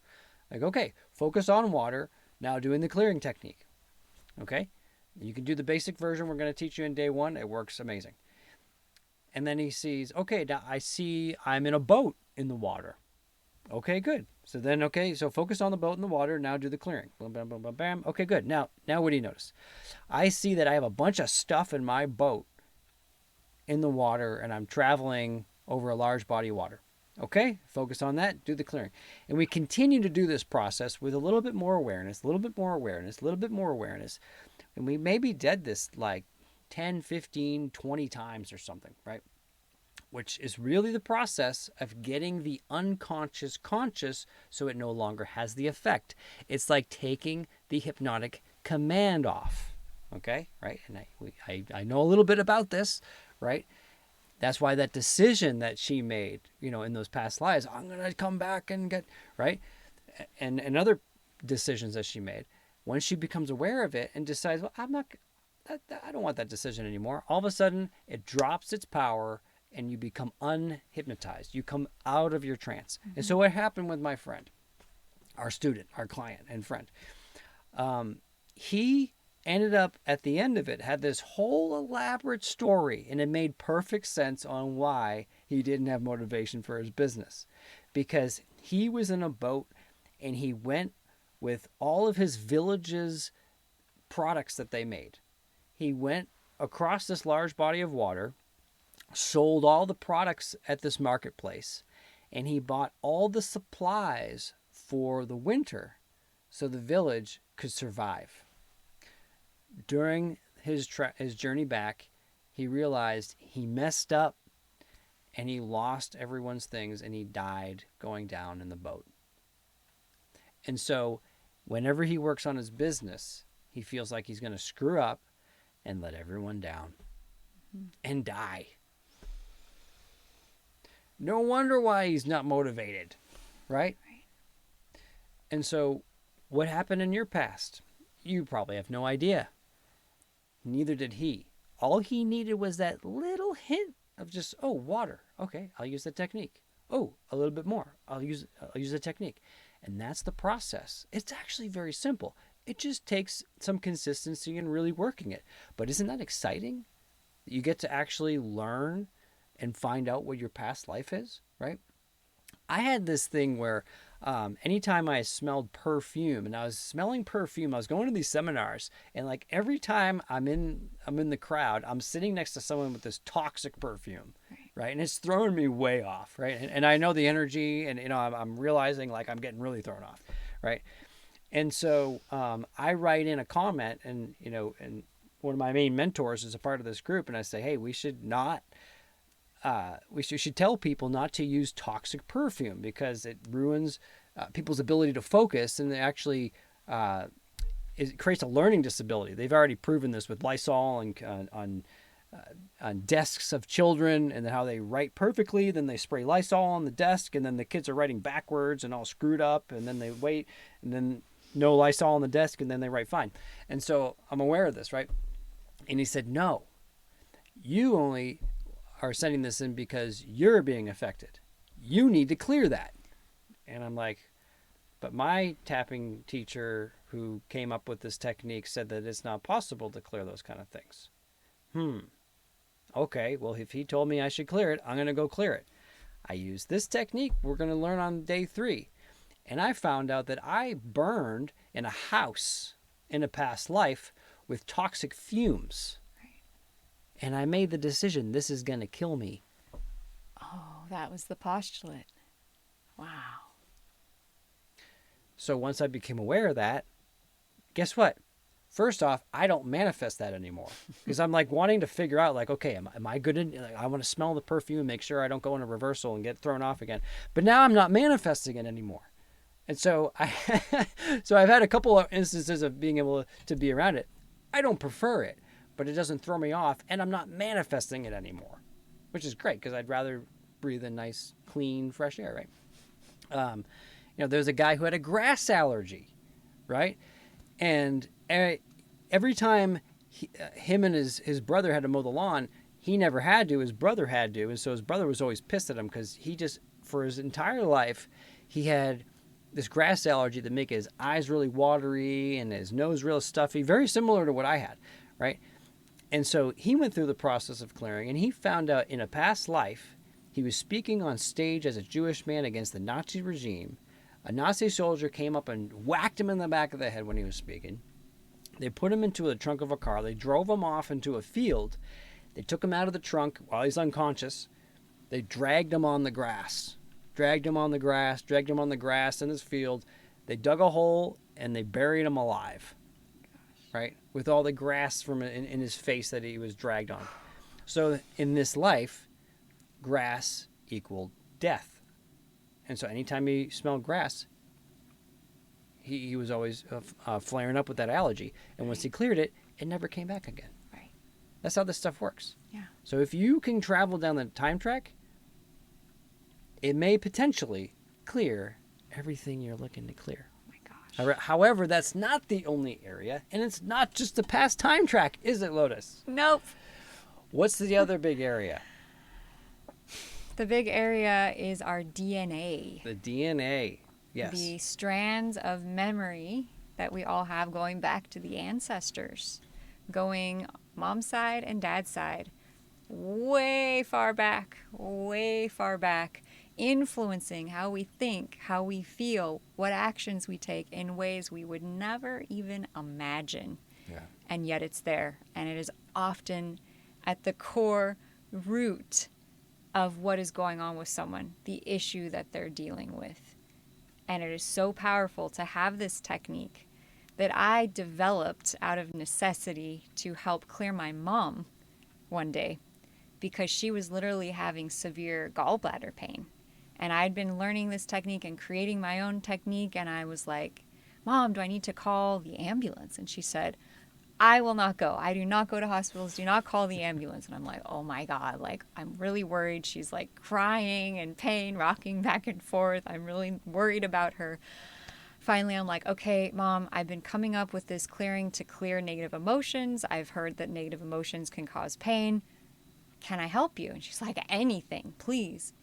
Like, okay, focus on water. Now doing the clearing technique. Okay, you can do the basic version we're going to teach you in day 1. It works amazing. And then he sees, okay, now I see I'm in a boat in the water. Okay, good. So then, okay, so focus on the boat in the water. Now do the clearing. Bam, bam, bam, bam, bam. Okay, good. Now what do you notice? I see that I have a bunch of stuff in my boat in the water, and I'm traveling over a large body of water. Okay, focus on that. Do the clearing. And we continue to do this process with a little bit more awareness, a little bit more awareness, a little bit more awareness. And we maybe did this like 10, 15, 20 times or something, right? Which is really the process of getting the unconscious conscious so it no longer has the effect. It's like taking the hypnotic command off, okay? Right? And I know a little bit about this, right? That's why that decision that she made, in those past lives, I'm going to come back and get, right? And other decisions that she made, when she becomes aware of it and decides, well, I don't want that decision anymore. All of a sudden, it drops its power and you become unhypnotized. You come out of your trance. Mm-hmm. And so what happened with my friend, our student, our client and friend, he ended up at the end of it, had this whole elaborate story, and it made perfect sense on why he didn't have motivation for his business. Because he was in a boat and he went with all of his village's products that they made. He went across this large body of water, sold all the products at this marketplace, and he bought all the supplies for the winter so the village could survive. During his journey back, he realized he messed up and he lost everyone's things and he died going down in the boat. And so whenever he works on his business, he feels like he's going to screw up and let everyone down and die. No wonder why he's not motivated, right? And so what happened in your past? You probably have no idea. Neither did he. All he needed was that little hint of just, oh, water. Okay, I'll use the technique. Oh, a little bit more. I'll use the technique. And that's the process. It's actually very simple. It just takes some consistency and really working it. But isn't that exciting? You get to actually learn and find out what your past life is, right? I had this thing where anytime I smelled perfume, and I was smelling perfume, I was going to these seminars, and like every time I'm in the crowd, I'm sitting next to someone with this toxic perfume, right? And it's throwing me way off, right? And I know the energy, and I'm realizing like I'm getting really thrown off, right? And so I write in a comment, and and one of my main mentors is a part of this group, and I say, hey, we should not. We should tell people not to use toxic perfume because it ruins people's ability to focus, and it actually it creates a learning disability. They've already proven this with Lysol and on desks of children, and how they write perfectly, then they spray Lysol on the desk, and then the kids are writing backwards and all screwed up, and then they wait, and then no Lysol on the desk, and then they write fine. And so I'm aware of this, right? And he said, no, you only are sending this in because you're being affected. You need to clear that. And I'm like, but my tapping teacher who came up with this technique said that it's not possible to clear those kind of things. Okay, well, if he told me I should clear it, I'm going to go clear it. I use this technique we're going to learn on day 3. And I found out that I burned in a house in a past life with toxic fumes. Right. And I made the decision, this is going to kill me. Oh, that was the postulate. Wow. So once I became aware of that, guess what? First off, I don't manifest that anymore because I'm like wanting to figure out like, okay, am I good in, like, I want to smell the perfume, make sure I don't go in a reversal and get thrown off again. But now I'm not manifesting it anymore. And so so I've had a couple of instances of being able to be around it. I don't prefer it, but it doesn't throw me off and I'm not manifesting it anymore, which is great because I'd rather breathe in nice, clean, fresh air, right? There's a guy who had a grass allergy, right? And every time him and his brother had to mow the lawn, he never had to, his brother had to. And so his brother was always pissed at him because he just, for his entire life, he had this grass allergy that make his eyes really watery and his nose real stuffy, very similar to what I had, right? And so he went through the process of clearing, and he found out in a past life, he was speaking on stage as a Jewish man against the Nazi regime. A Nazi soldier came up and whacked him in the back of the head when he was speaking. They put him into the trunk of a car. They drove him off into a field. They took him out of the trunk while he's unconscious. They dragged him on the grass. Dragged him on the grass in this field. They dug a hole and they buried him alive. Right? With all the grass from in his face that he was dragged on. So in this life, grass equaled death. And so anytime he smelled grass, he was always flaring up with that allergy. And once he cleared it, it never came back again. Right. That's how this stuff works. Yeah. So if you can travel down the time track, it may potentially clear everything you're looking to clear. Oh my gosh. However, that's not the only area, and it's not just the past time track, is it, Lotus? Nope. What's the other big area? The big area is our DNA. The DNA. Yes. The strands of memory that we all have going back to the ancestors, going mom's side and dad's side, way far back, influencing how we think, how we feel, what actions we take in ways we would never even imagine. Yeah. And yet it's there. And it is often at the core root of what is going on with someone, the issue that they're dealing with. And it is so powerful to have this technique that I developed out of necessity to help clear my mom one day because she was literally having severe gallbladder pain. And I'd been learning this technique and creating my own technique. And I was like, Mom, do I need to call the ambulance? And she said, I will not go. I do not go to hospitals. Do not call the ambulance. And I'm like, oh my God, like, I'm really worried. She's like crying in pain, rocking back and forth. I'm really worried about her. Finally, I'm like, okay, Mom, I've been coming up with this clearing to clear negative emotions. I've heard that negative emotions can cause pain. Can I help you? And she's like, anything, please.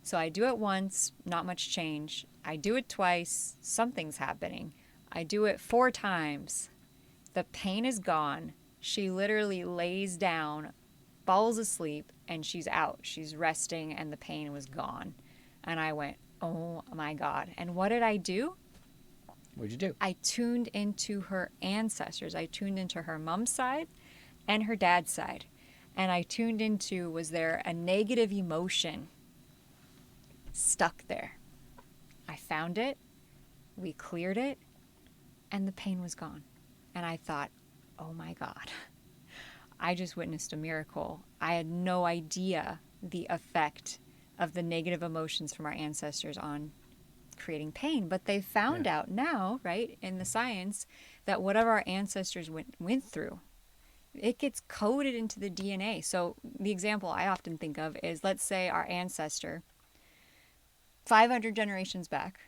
So I do it once, not much change. I do it twice, something's happening. I do it 4 times. The pain is gone. She literally lays down, falls asleep, and she's out. She's resting, and the pain was gone. And I went, oh my God. And what did I do? What'd you do? I tuned into her ancestors. I tuned into her mom's side and her dad's side. And I tuned into, was there a negative emotion stuck there? I found it. We cleared it. And the pain was gone. And I thought, oh my God, I just witnessed a miracle. I had no idea the effect of the negative emotions from our ancestors on creating pain. But they found out now, right, in the science, that whatever our ancestors went through, it gets coded into the DNA. So the example I often think of is, let's say our ancestor, 500 generations back,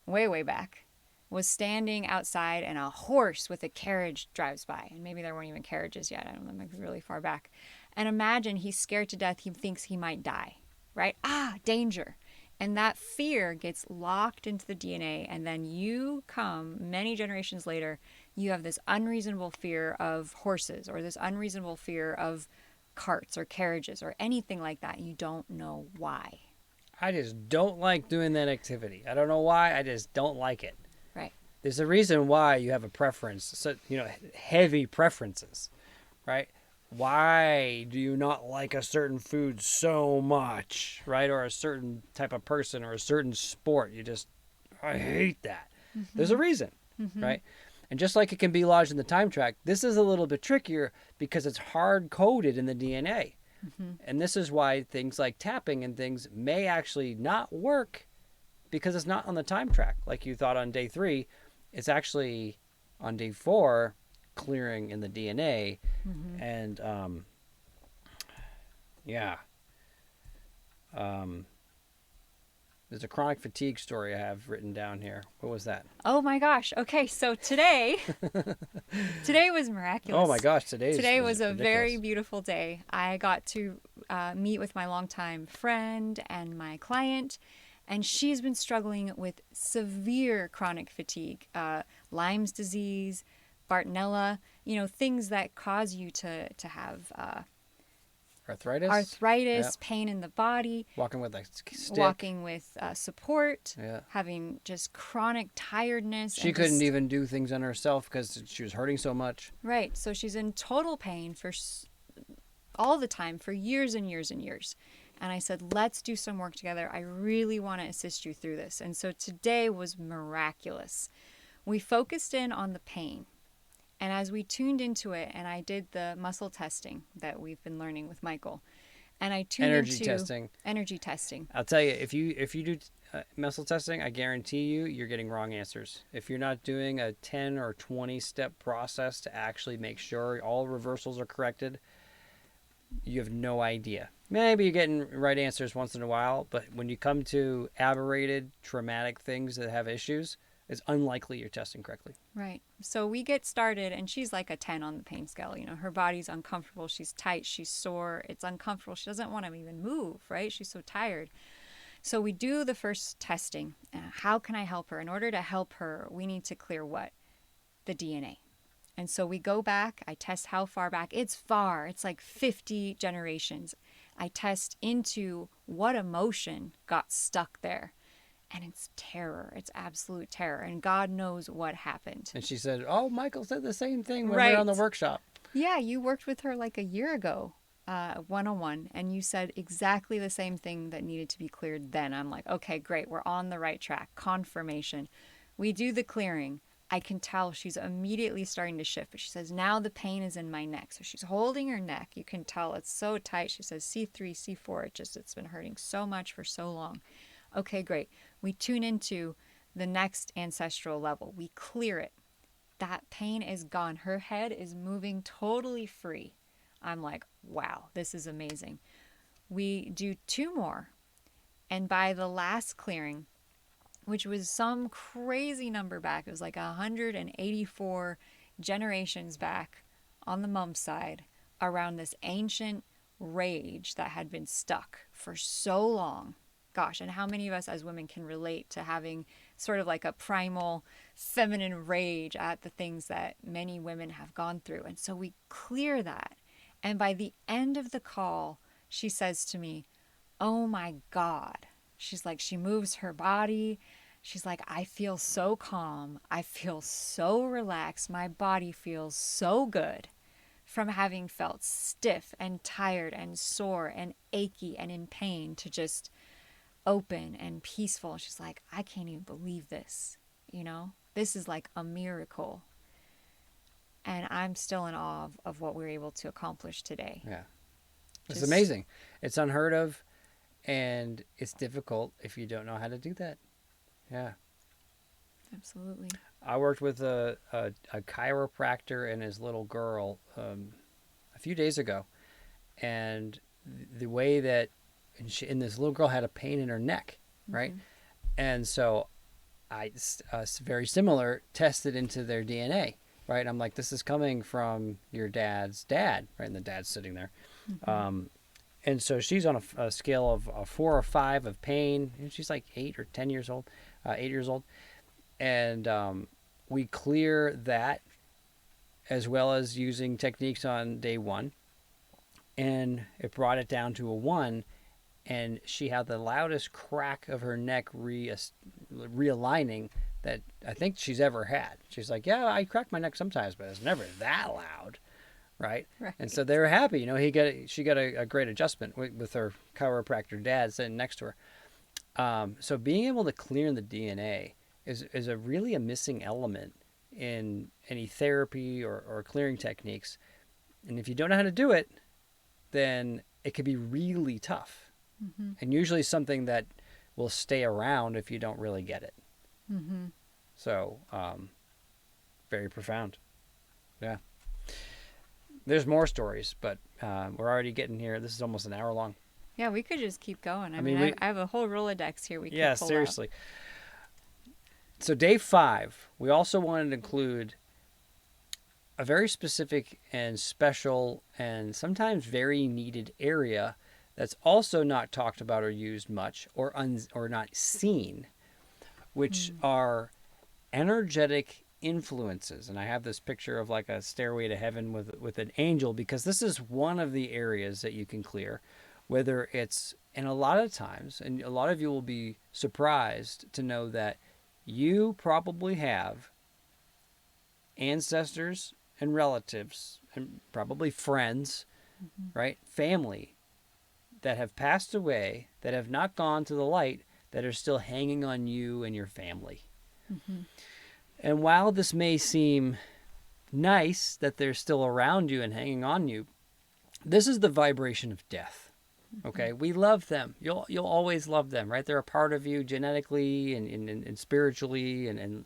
way back, was standing outside and a horse with a carriage drives by. And maybe there weren't even carriages yet. I don't know, maybe really far back. And imagine he's scared to death. He thinks he might die, right? Danger. And that fear gets locked into the DNA. And then you come many generations later, you have this unreasonable fear of horses or this unreasonable fear of carts or carriages or anything like that. You don't know why. I just don't like doing that activity. I don't know why. I just don't like it. Right. There's a reason why you have a preference. So, heavy preferences, right? Why do you not like a certain food so much, right? Or a certain type of person or a certain sport? I hate that. There's a reason, right? And just like it can be lodged in the time track, this is a little bit trickier because it's hard coded in the DNA. And this is why things like tapping and things may actually not work because it's not on the time track like you thought on day 3. It's actually on day 4 clearing in the DNA. And there's a chronic fatigue story I have written down here. What was that? Oh my gosh. Okay, so today was miraculous. Oh my gosh, today was a ridiculous. very beautiful day. I got to meet with my longtime friend and my client, and she's been struggling with severe chronic fatigue, Lyme's disease, Bartonella, things that cause you to have arthritis, yeah. Pain in the body, walking with a stick, walking with support, yeah. having just chronic tiredness. She couldn't even do things on herself because she was hurting so much. Right. So she's in total pain for all the time for years and years and years. And I said, let's do some work together. I really want to assist you through this. And so today was miraculous. We focused in on the pain. And as we tuned into it, and I did the muscle testing that we've been learning with Michael, and I tuned into energy testing. I'll tell you, if you do muscle testing, I guarantee you're getting wrong answers. If you're not doing a 10 or 20 step process to actually make sure all reversals are corrected, you have no idea. Maybe you're getting right answers once in a while, but when you come to aberrated, traumatic things that have issues, it's unlikely you're testing correctly. Right. So we get started, and she's like a 10 on the pain scale. Her body's uncomfortable. She's tight. She's sore. It's uncomfortable. She doesn't want to even move, right? She's so tired. So we do the first testing. How can I help her? In order to help her, we need to clear what? The DNA. And so we go back. I test how far back. It's far. It's like 50 generations. I test into what emotion got stuck there. And it's terror. It's absolute terror. And God knows what happened. And she said, oh, Michael said the same thing when right. we were on the workshop. Yeah, you worked with her like a year ago, one-on-one. And you said exactly the same thing that needed to be cleared then. I'm like, okay, great. We're on the right track. Confirmation. We do the clearing. I can tell she's immediately starting to shift. But she says, now the pain is in my neck. So she's holding her neck. You can tell it's so tight. She says C3, C4. It's been hurting so much for so long. Okay, great. We tune into the next ancestral level. We clear it. That pain is gone. Her head is moving totally free. I'm like, wow, this is amazing. We do 2 more. And by the last clearing, which was some crazy number back, it was like 184 generations back on the mom's side around this ancient rage that had been stuck for so long. Gosh, and how many of us as women can relate to having sort of like a primal feminine rage at the things that many women have gone through? And so we clear that. And by the end of the call, she says to me, oh my God. She's like, she moves her body. She's like, I feel so calm. I feel so relaxed. My body feels so good from having felt stiff and tired and sore and achy and in pain to just open and peaceful. She's like, I can't even believe this. This is like a miracle. And I'm still in awe of what we're able to accomplish today. Yeah. It's amazing. It's unheard of, and it's difficult if you don't know how to do that. Yeah. Absolutely. I worked with a chiropractor and his little girl a few days ago, and the way that and this little girl had a pain in her neck, right? Mm-hmm. And so I, very similar, tested into their DNA, right? I'm like, this is coming from your dad's dad, right? And the dad's sitting there. Mm-hmm. And so she's on a scale of a 4 or 5 of pain. And she's like 8 or 10 years old, 8 years old. And we clear that as well as using techniques on day 1. and it brought it down to a 1. And she had the loudest crack of her neck realigning that I think she's ever had. She's like, yeah, I crack my neck sometimes, but it's never that loud, right? And so they were happy. You know, she got a great adjustment with her chiropractor dad sitting next to her. So being able to clear the DNA is a really a missing element in any therapy or clearing techniques. And if you don't know how to do it, then it could be really tough. Mm-hmm. And usually something that will stay around if you don't really get it. Mm-hmm. So, very profound. Yeah. There's more stories, but we're already getting here. This is almost an hour long. Yeah, we could just keep going. I mean, I have a whole Rolodex here we could pull seriously. Up. So day 5, we also wanted to include a very specific and special and sometimes very needed area that's also not talked about or used much or not seen, which are energetic influences. And I have this picture of like a stairway to heaven with an angel, because this is one of the areas that you can clear, whether it's, and a lot of times, and a lot of you will be surprised to know that you probably have ancestors and relatives and probably friends, right? Family that have passed away, that have not gone to the light, that are still hanging on you and your family. Mm-hmm. And while this may seem nice that they're still around you and hanging on you, this is the vibration of death. Okay, we love them. You'll always love them, right? They're a part of you genetically and spiritually, and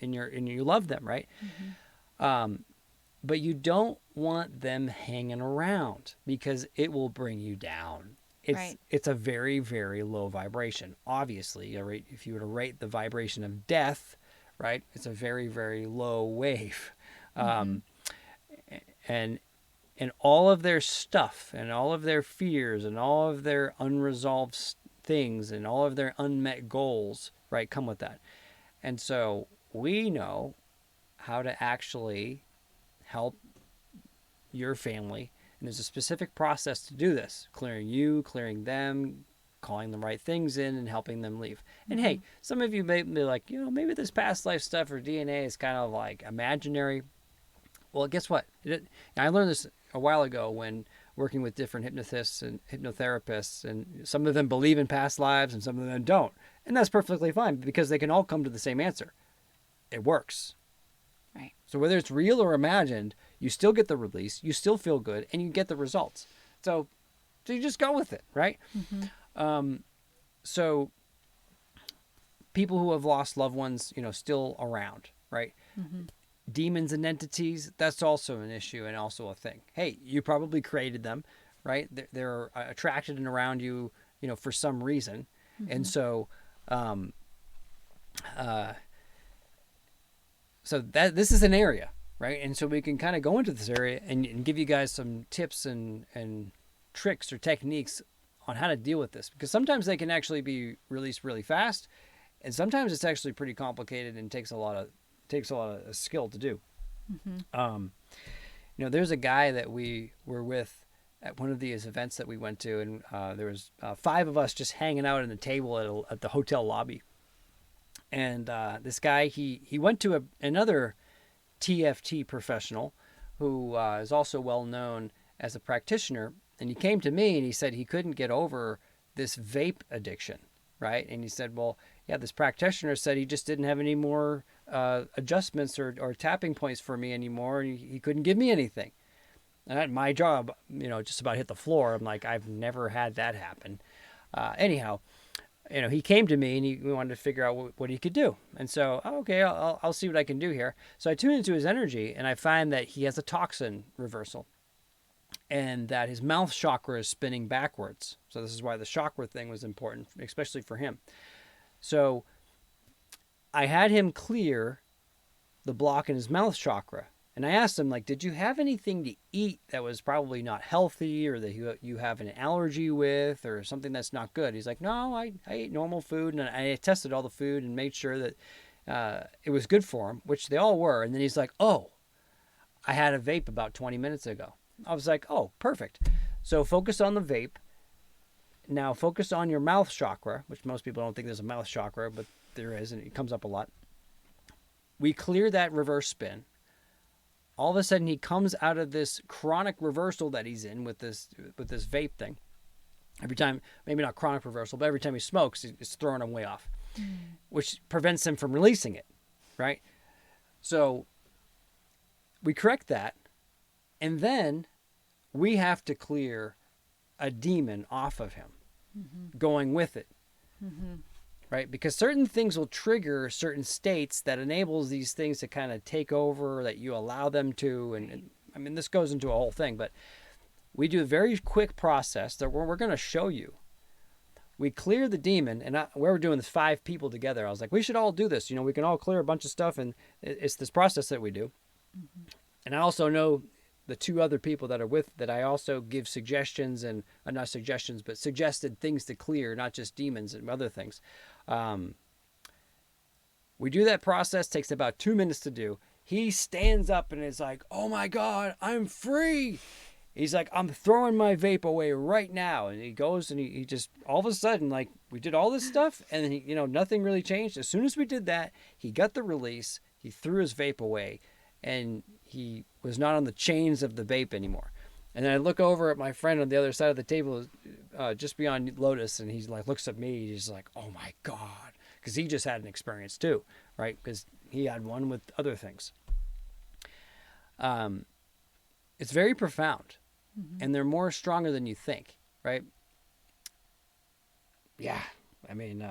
you love them, right? Mm-hmm. But you don't want them hanging around because it will bring you down. It's a very, very low vibration. Obviously, right? If you were to rate the vibration of death, right, it's a very, very low wave. And all of their stuff and all of their fears and all of their unresolved things and all of their unmet goals, right, come with that. And so we know how to actually help your family. And there's a specific process to do this. Clearing you, clearing them, calling the right things in and helping them leave. And hey, some of you may be like, maybe this past life stuff or DNA is kind of like imaginary. Well, guess what? I learned this a while ago when working with different hypnotists and hypnotherapists, and some of them believe in past lives and some of them don't. And that's perfectly fine because they can all come to the same answer. It works. Right. So whether it's real or imagined, you still get the release, you still feel good, and you get the results. So you just go with it, right? Mm-hmm. So people who have lost loved ones, still around, right? Mm-hmm. Demons and entities, that's also an issue and also a thing. Hey, you probably created them, right? They're attracted and around you, for some reason. Mm-hmm. And so, this is an area, right? And so we can kind of go into this area and give you guys some tips and tricks or techniques on how to deal with this, because sometimes they can actually be released really fast, and sometimes it's actually pretty complicated and takes a lot of skill to do. Mm-hmm. There's a guy that we were with at one of these events that we went to, and there was 5 of us just hanging out at the table at the hotel lobby. And this guy, he went to another TFT professional who is also well known as a practitioner, and he came to me and he said he couldn't get over this vape addiction, right? And he said, well, yeah, this practitioner said he just didn't have any more adjustments or tapping points for me anymore, and he couldn't give me anything. And my job, just about hit the floor. I'm like, I've never had that happen. Anyhow, he came to me and we wanted to figure out what he could do. And so, okay, I'll see what I can do here. So I tune into his energy and I find that he has a toxin reversal and that his mouth chakra is spinning backwards. So this is why the chakra thing was important, especially for him. So I had him clear the block in his mouth chakra. And I asked him, like, did you have anything to eat that was probably not healthy or that you have an allergy with or something that's not good? He's like, no, I ate normal food, and I tested all the food and made sure that it was good for him, which they all were. And then he's like, oh, I had a vape about 20 minutes ago. I was like, oh, perfect. So focus on the vape. Now focus on your mouth chakra, which most people don't think there's a mouth chakra, but there is, and it comes up a lot. We clear that reverse spin. All of a sudden, he comes out of this chronic reversal that he's in with this vape thing. Every time, maybe not chronic reversal, but every time he smokes, it's throwing him way off, which prevents him from releasing it, right? So we correct that, and then we have to clear a demon off of him, going with it, right? Because certain things will trigger certain states that enables these things to kind of take over, that you allow them to. And I mean, this goes into a whole thing, but we do a very quick process that we're going to show you. We clear the demon, and we were doing this 5 people together. I was like, we should all do this. You know, we can all clear a bunch of stuff, and it's this process that we do. And I also know the 2 other people that are with that I also give suggestions and not suggestions, but suggested things to clear, not just demons and other things. We do that process, takes about 2 minutes to do. He stands up and is like, oh my God, I'm free. He's like, I'm throwing my vape away right now. And he goes and he just, all of a sudden, like, we did all this stuff and then he, you know, nothing really changed. As soon as we did that, he got the release, he threw his vape away, and he was not on the chains of the vape anymore. And then I look over at my friend on the other side of the table, just beyond Lotus, and he's like, looks at me, he's like, oh my God. Because he just had an experience too, right? Because he had one with other things. It's very profound. And they're more stronger than you think, right? Yeah. I mean,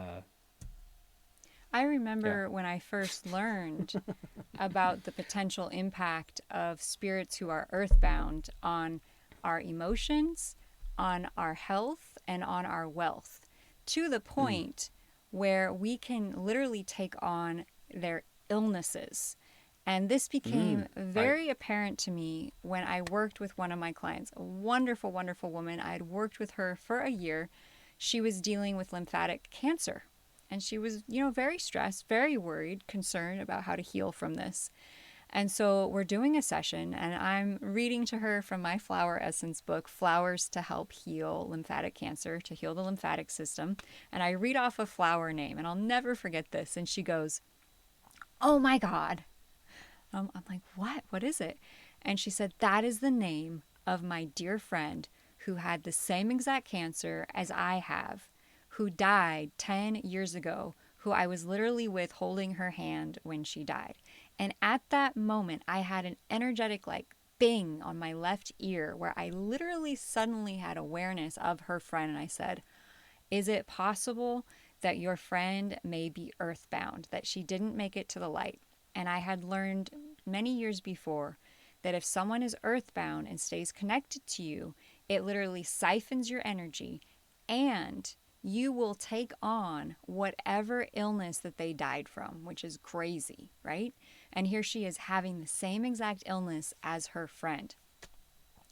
I remember when I first learned about the potential impact of spirits who are earthbound on our emotions, on our health, and on our wealth, to the point where we can literally take on their illnesses. And this became very apparent to me when I worked with one of my clients, a wonderful, wonderful woman. I had worked with her for a year. She was dealing with lymphatic cancer. And she was, you know, very stressed, very worried, concerned about how to heal from this. And so we're doing a session, and I'm reading to her from my flower essence book, Flowers to Help Heal Lymphatic Cancer, to heal the lymphatic system. And I read off a flower name, and I'll never forget this. And she goes, oh my God. I'm like, what? What is it? And she said, that is the name of my dear friend who had the same exact cancer as I have, who died 10 years ago, who I was literally with holding her hand when she died. And at that moment, I had an energetic like bing on my left ear where I literally suddenly had awareness of her friend. And I said, is it possible that your friend may be earthbound, that she didn't make it to the light? And I had learned many years before that if someone is earthbound and stays connected to you, it literally siphons your energy and you will take on whatever illness that they died from, which is crazy, right? And here she is having the same exact illness as her friend.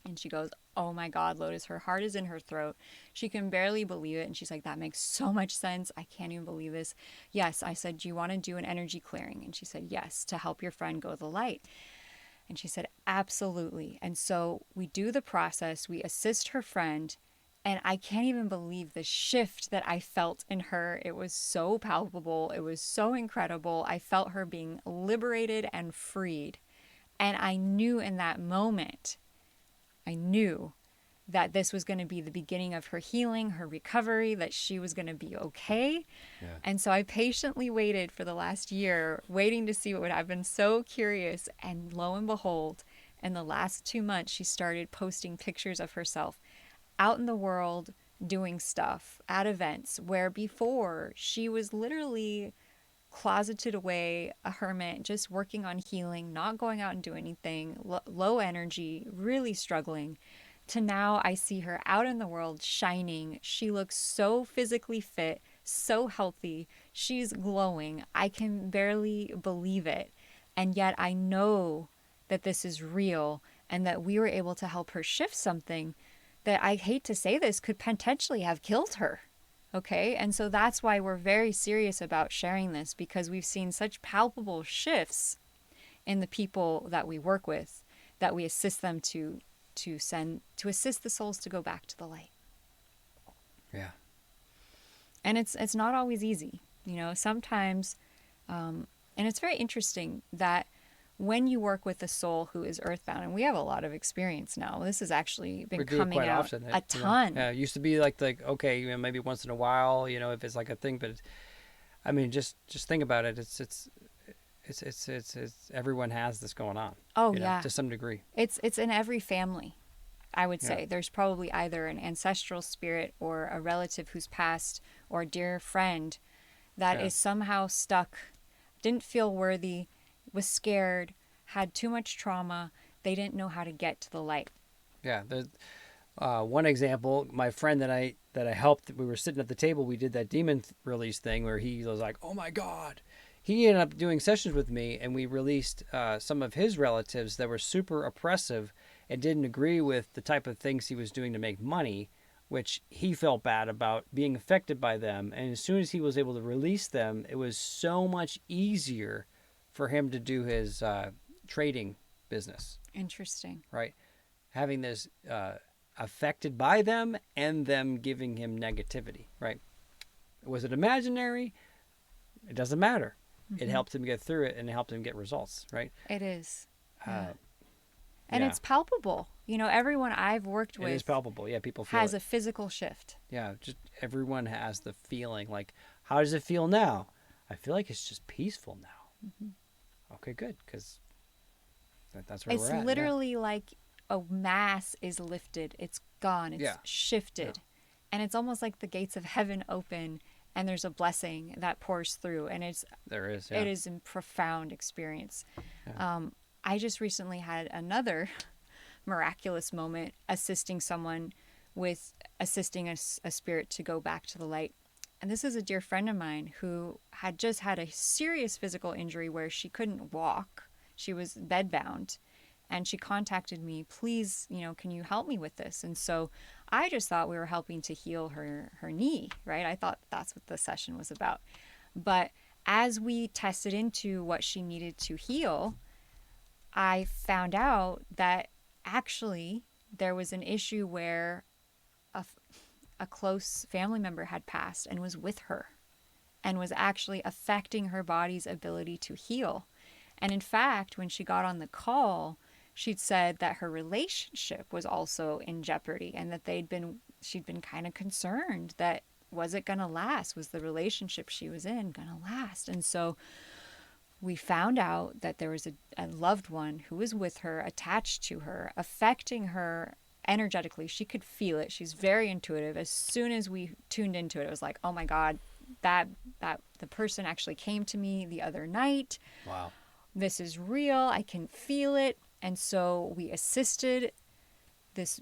And she goes, oh my God, Lotus, her heart is in her throat. She can barely believe it. And she's like, that makes so much sense. I can't even believe this. Yes. I said, do you want to do an energy clearing? And she said, yes, to help your friend go to the light. And she said, absolutely. And so we do the process. We assist her friend. And I can't even believe the shift that I felt in her. It was so palpable. It was so incredible. I felt her being liberated and freed. And I knew in that moment, I knew that this was going to be the beginning of her healing, her recovery, that she was going to be okay. Yeah. And so I patiently waited for the last year, waiting to see what would. I've been so curious. And lo and behold, in the last 2 months, she started posting pictures of herself out in the world doing stuff at events where before she was literally closeted away, a hermit, just working on healing, not going out and doing anything, low energy, really struggling, to now I see her out in the world shining. She looks so physically fit, so healthy. She's glowing. I can barely believe it. And yet I know that this is real and that we were able to help her shift something that, I hate to say this, could potentially have killed her. Okay. And so that's why we're very serious about sharing this, because we've seen such palpable shifts in the people that we work with, that we assist them to to assist the souls to go back to the light. Yeah. And it's not always easy, you know, sometimes, and it's very interesting that when you work with a soul who is earthbound, and we have a lot of experience now, this has actually been coming out often, a ton. Yeah, it used to be like okay, you know, maybe once in a while, you know, if it's like a thing, but I mean, just think about it. It's everyone has this going on. Oh, you know, yeah. to some degree. It's in every family, I would say. There's probably either an ancestral spirit or a relative who's passed or a dear friend that is somehow stuck, didn't feel worthy, was scared, had too much trauma. They didn't know how to get to the light. Yeah. There's one example, my friend that I helped, we were sitting at the table, we did that demon release thing where he was like, oh my God. He ended up doing sessions with me, and we released some of his relatives that were super oppressive and didn't agree with the type of things he was doing to make money, which he felt bad about being affected by them. And as soon as he was able to release them, it was so much easier for him to do his trading business. Interesting. Right? Having this affected by them and them giving him negativity. Right? Was it imaginary? It doesn't matter. Mm-hmm. It helped him get through it, and it helped him get results. Right? It is. And it's palpable. You know, everyone I've worked with, it is palpable. Yeah, people feel has it. a physical shift. Yeah, just everyone has the feeling. Like, how does it feel now? I feel like it's just peaceful now. Mm-hmm. Okay, good, because that's where we're at. It's literally like a mass is lifted. It's gone. It's shifted. Yeah. And it's almost like the gates of heaven open, and there's a blessing that pours through. And it is a profound experience. Yeah. I just recently had another miraculous moment assisting someone with assisting a spirit to go back to the light. And this is a dear friend of mine who had just had a serious physical injury where she couldn't walk. She was bedbound. And she contacted me, please, you know, can you help me with this? And so I just thought we were helping to heal her knee, right? I thought that's what the session was about. But as we tested into what she needed to heal, I found out that actually there was an issue where a close family member had passed and was with her and was actually affecting her body's ability to heal. And in fact, when she got on the call, she'd said that her relationship was also in jeopardy and that she'd been kind of concerned that was it going to last? Was the relationship she was in going to last? And so we found out that there was a loved one who was with her, attached to her, affecting her energetically. She could feel it. She's very intuitive. As soon as we tuned into it, it was like, oh my God, that the person actually came to me the other night. Wow. This is real. I can feel it. And so we assisted this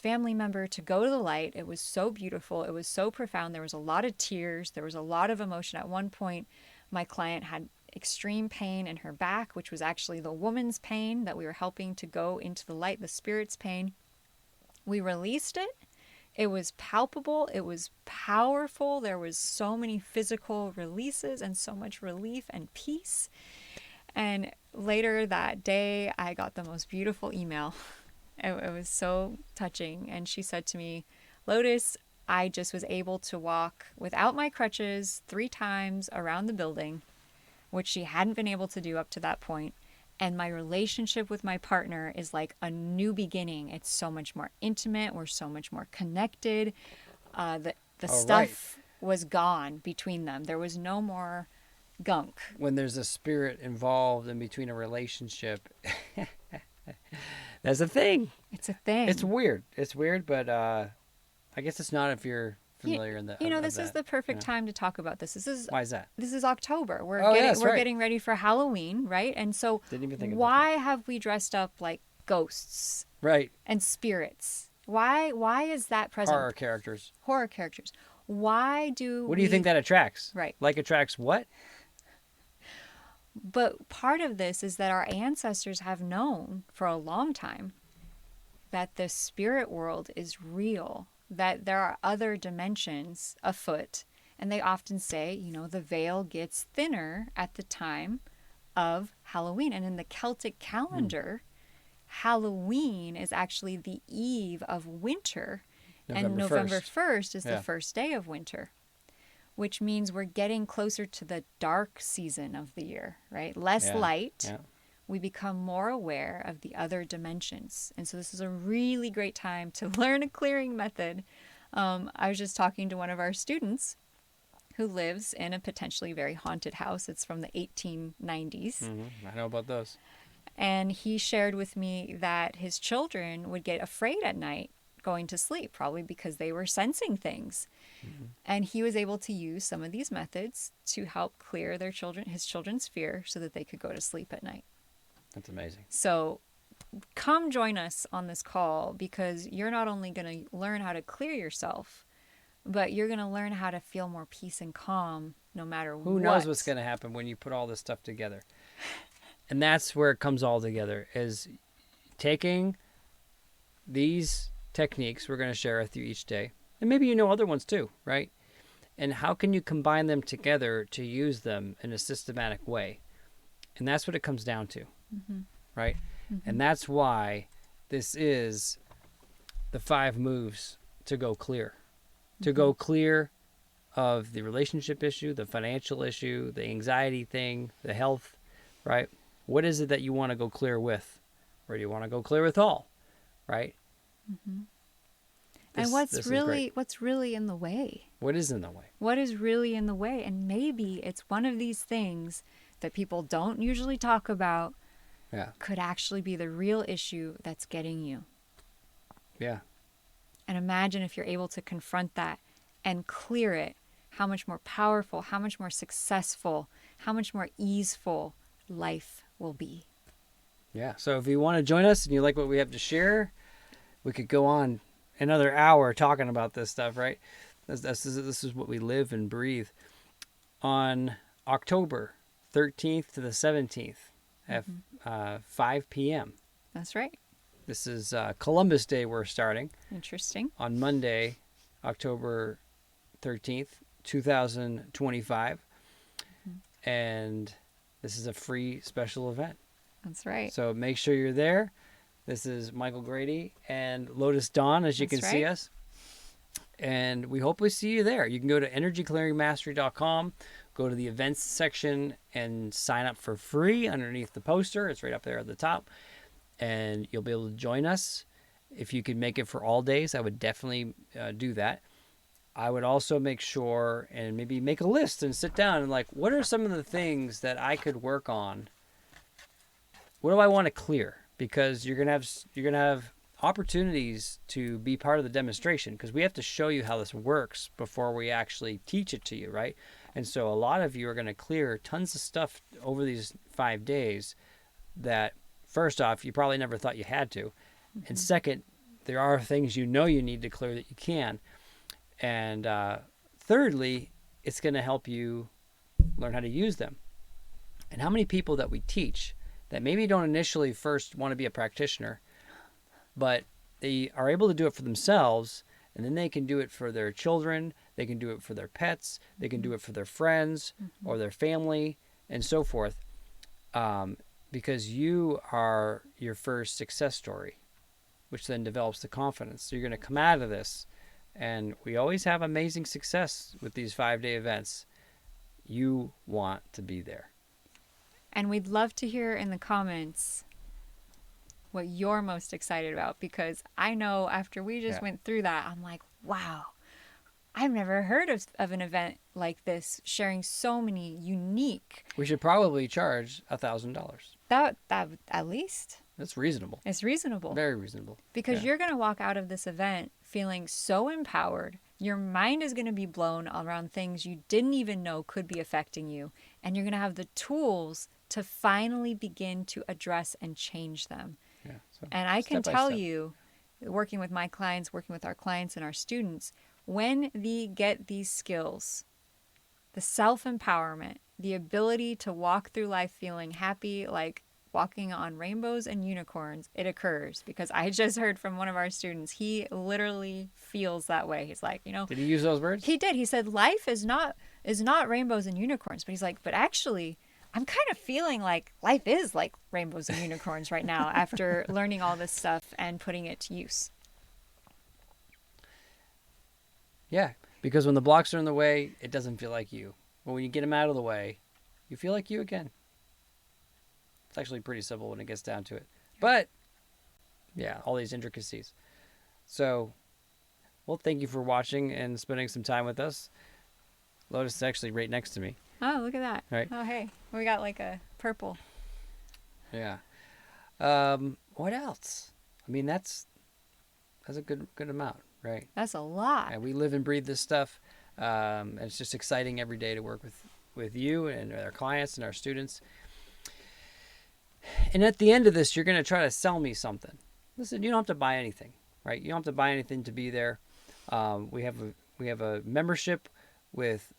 family member to go to the light. It was so beautiful. It was so profound. There was a lot of tears. There was a lot of emotion. At one point, my client had extreme pain in her back, which was actually the woman's pain that we were helping to go into the light, the spirit's pain. We released it. It was palpable. It was powerful. There was so many physical releases and so much relief and peace. And later that day, I got the most beautiful email. It was so touching. And she said to me, Lotus, I just was able to walk without my crutches 3 times around the building, which she hadn't been able to do up to that point. And my relationship with my partner is like a new beginning. It's so much more intimate. We're so much more connected. The stuff was gone between them. There was no more gunk. When there's a spirit involved in between a relationship, that's a thing. It's a thing. It's weird. It's weird, but I guess it's not if you're familiar in the. This is the perfect time to talk about this. Why is that? This is October. We're getting ready for Halloween, right? And so didn't even think why have we dressed up like ghosts? Right. And spirits. Why is that present? Horror characters. Why do What do you think that attracts? Right. Like attracts what? But part of this is that our ancestors have known for a long time that the spirit world is real, that there are other dimensions afoot. And they often say, the veil gets thinner at the time of Halloween. And in the Celtic calendar, Halloween is actually the eve of winter, and November November 1st. 1st is Yeah. the first day of winter, which means we're getting closer to the dark season of the year, right? Less Yeah. light. Yeah. We become more aware of the other dimensions. And so this is a really great time to learn a clearing method. I was just talking to one of our students who lives in a potentially very haunted house. It's from the 1890s. I know about those. And he shared with me that his children would get afraid at night going to sleep, probably because they were sensing things. And he was able to use some of these methods to help clear his children's fear so that they could go to sleep at night. That's amazing. So come join us on this call, because you're not only going to learn how to clear yourself, but you're going to learn how to feel more peace and calm no matter what. Who knows what's going to happen when you put all this stuff together? And that's where it comes all together, is taking these techniques we're going to share with you each day. And maybe you know other ones too, right? And how can you combine them together to use them in a systematic way? And that's what it comes down to, right? And that's why this is the 5 moves to go clear. To go clear of the relationship issue, the financial issue, the anxiety thing, the health, right? What is it that you want to go clear with? Or do you want to go clear with all, right? And what's really in the way? What is in the way? What is really in the way? And maybe it's one of these things that people don't usually talk about, could actually be the real issue that's getting you. Yeah. And imagine if you're able to confront that and clear it, how much more powerful, how much more successful, how much more easeful life will be. Yeah. So if you want to join us and you like what we have to share, we could go on another hour talking about this stuff, right? This is what we live and breathe. On October 13th to the 17th at 5 p.m. That's right. This is Columbus Day we're starting. Interesting. On Monday, October 13th, 2025. And this is a free special event. That's right. So make sure you're there. This is Michael Grady and Lotus Dawn, as you can see us. And we hope we see you there. You can go to energyclearingmastery.com, go to the events section, and sign up for free underneath the poster. It's right up there at the top. And you'll be able to join us. If you could make it for all days, I would definitely do that. I would also make sure and maybe make a list and sit down and like, what are some of the things that I could work on? What do I want to clear? Because you're gonna have opportunities to be part of the demonstration, because we have to show you how this works before we actually teach it to you, right? And so a lot of you are going to clear tons of stuff over these 5 days that, first off, you probably never thought you had to. And second, there are things you know you need to clear that you can. And thirdly, it's going to help you learn how to use them. And how many people that we teach that maybe don't initially first want to be a practitioner, but they are able to do it for themselves, and then they can do it for their children, they can do it for their pets, they can do it for their friends or their family, and so forth, because you are your first success story, which then develops the confidence. So you're going to come out of this, and we always have amazing success with these 5-day events. You want to be there. And we'd love to hear in the comments what you're most excited about, because I know after we just went through that, I'm like, wow, I've never heard of an event like this, sharing so many unique. We should probably charge $1,000. That at least. That's reasonable. It's reasonable. Very reasonable. Because you're going to walk out of this event feeling so empowered. Your mind is going to be blown around things you didn't even know could be affecting you. And you're going to have the tools to finally begin to address and change them. Yeah, so and I can tell you, working with my clients, working with our clients and our students, when they get these skills, the self-empowerment, the ability to walk through life feeling happy, like walking on rainbows and unicorns, it occurs. Because I just heard from one of our students, he literally feels that way. He's like, Did he use those words? He did. He said, life is not rainbows and unicorns. But he's like, but actually, I'm kind of feeling like life is like rainbows and unicorns right now after learning all this stuff and putting it to use. Yeah, because when the blocks are in the way, it doesn't feel like you. But when you get them out of the way, you feel like you again. It's actually pretty simple when it gets down to it. But, yeah, all these intricacies. So, well, thank you for watching and spending some time with us. Lotus is actually right next to me. Oh, look at that. Right. Oh, hey. We got like a purple. Yeah. What else? I mean, that's a good amount, right? That's a lot. And we live and breathe this stuff. And it's just exciting every day to work with you and our clients and our students. And at the end of this, you're going to try to sell me something. Listen, you don't have to buy anything, right? You don't have to buy anything to be there. We have a membership with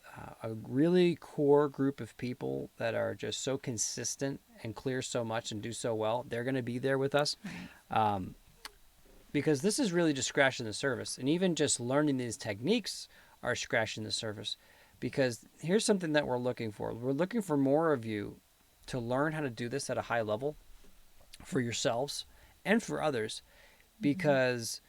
a really core group of people that are just so consistent and clear so much and do so well. They're going to be there with us. Because this is really just scratching the surface. And even just learning these techniques are scratching the surface. Because here's something that we're looking for. We're looking for more of you to learn how to do this at a high level for yourselves and for others. Because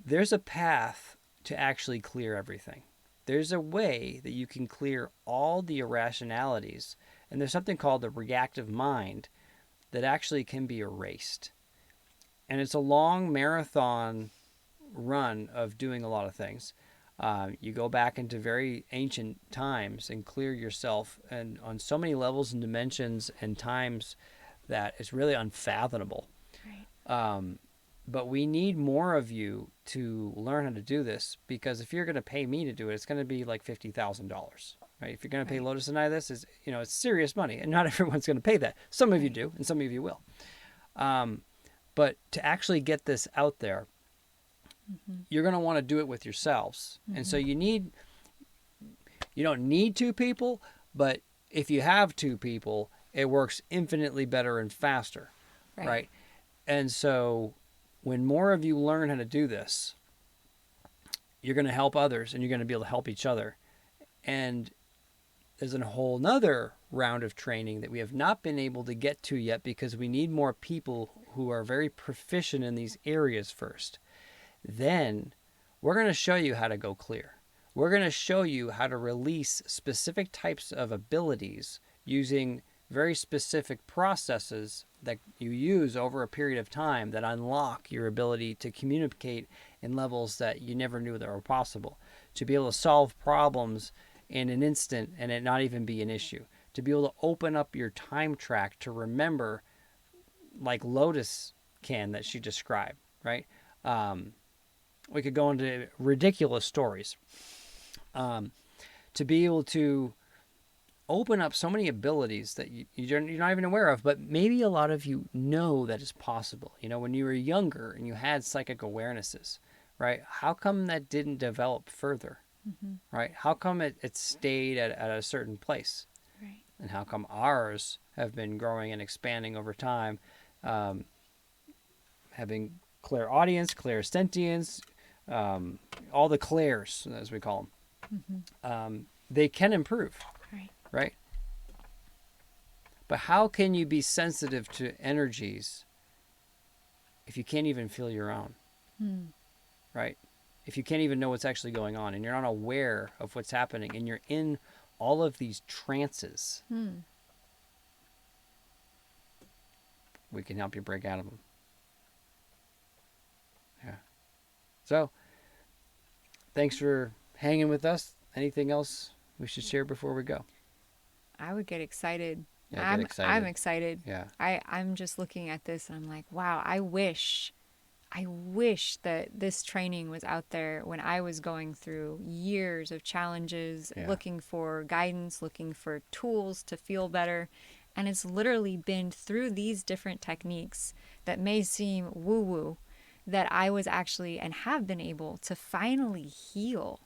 there's a path to actually clear everything. There's a way that you can clear all the irrationalities. And there's something called the reactive mind that actually can be erased. And it's a long marathon run of doing a lot of things. You go back into very ancient times and clear yourself and on so many levels and dimensions and times that it's really unfathomable. Right. But we need more of you to learn how to do this, because if you're going to pay me to do it, it's going to be like $50,000. Right? If you're going to pay Lotus and I this, is it's serious money, and not everyone's going to pay that. Some of you do, and some of you will. But to actually get this out there, you're going to want to do it with yourselves. And so you don't need two people, but if you have two people, it works infinitely better and faster. Right? And so when more of you learn how to do this, you're going to help others and you're going to be able to help each other. And there's a whole nother round of training that we have not been able to get to yet, because we need more people who are very proficient in these areas first. Then we're going to show you how to go clear. We're going to show you how to release specific types of abilities using very specific processes that you use over a period of time that unlock your ability to communicate in levels that you never knew that were possible, to be able to solve problems in an instant and it not even be an issue, to be able to open up your time track to remember, like Lotus can, that she described, right? We could go into ridiculous stories, to be able to open up so many abilities that you're not even aware of, but maybe a lot of you know that is possible. When you were younger and you had psychic awarenesses, right? How come that didn't develop further, right? How come it stayed at a certain place? Right. And how come ours have been growing and expanding over time, having clairaudience, clairsentience, all the clairs, as we call them, they can improve. Right? But how can you be sensitive to energies if you can't even feel your own? Right? If you can't even know what's actually going on and you're not aware of what's happening and you're in all of these trances, we can help you break out of them. Yeah. So, thanks for hanging with us. Anything else we should share before we go? I would get excited. Yeah, get excited. I'm excited. Yeah. I'm just looking at this and I'm like, wow, I wish that this training was out there when I was going through years of challenges, looking for guidance, looking for tools to feel better. And it's literally been through these different techniques that may seem woo-woo that I was actually and have been able to finally heal,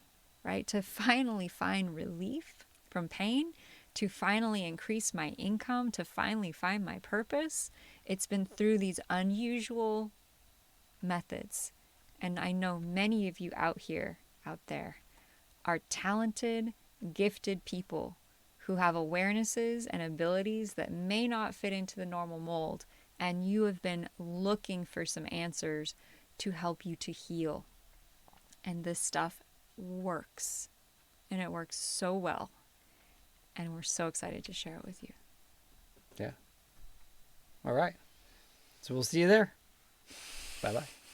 right? To finally find relief from pain, to finally increase my income, to finally find my purpose. It's been through these unusual methods. And I know many of you out there are talented, gifted people who have awarenesses and abilities that may not fit into the normal mold, and you have been looking for some answers to help you to heal. And this stuff works, and it works so well, and we're so excited to share it with you. Yeah. All right. So we'll see you there. Bye-bye.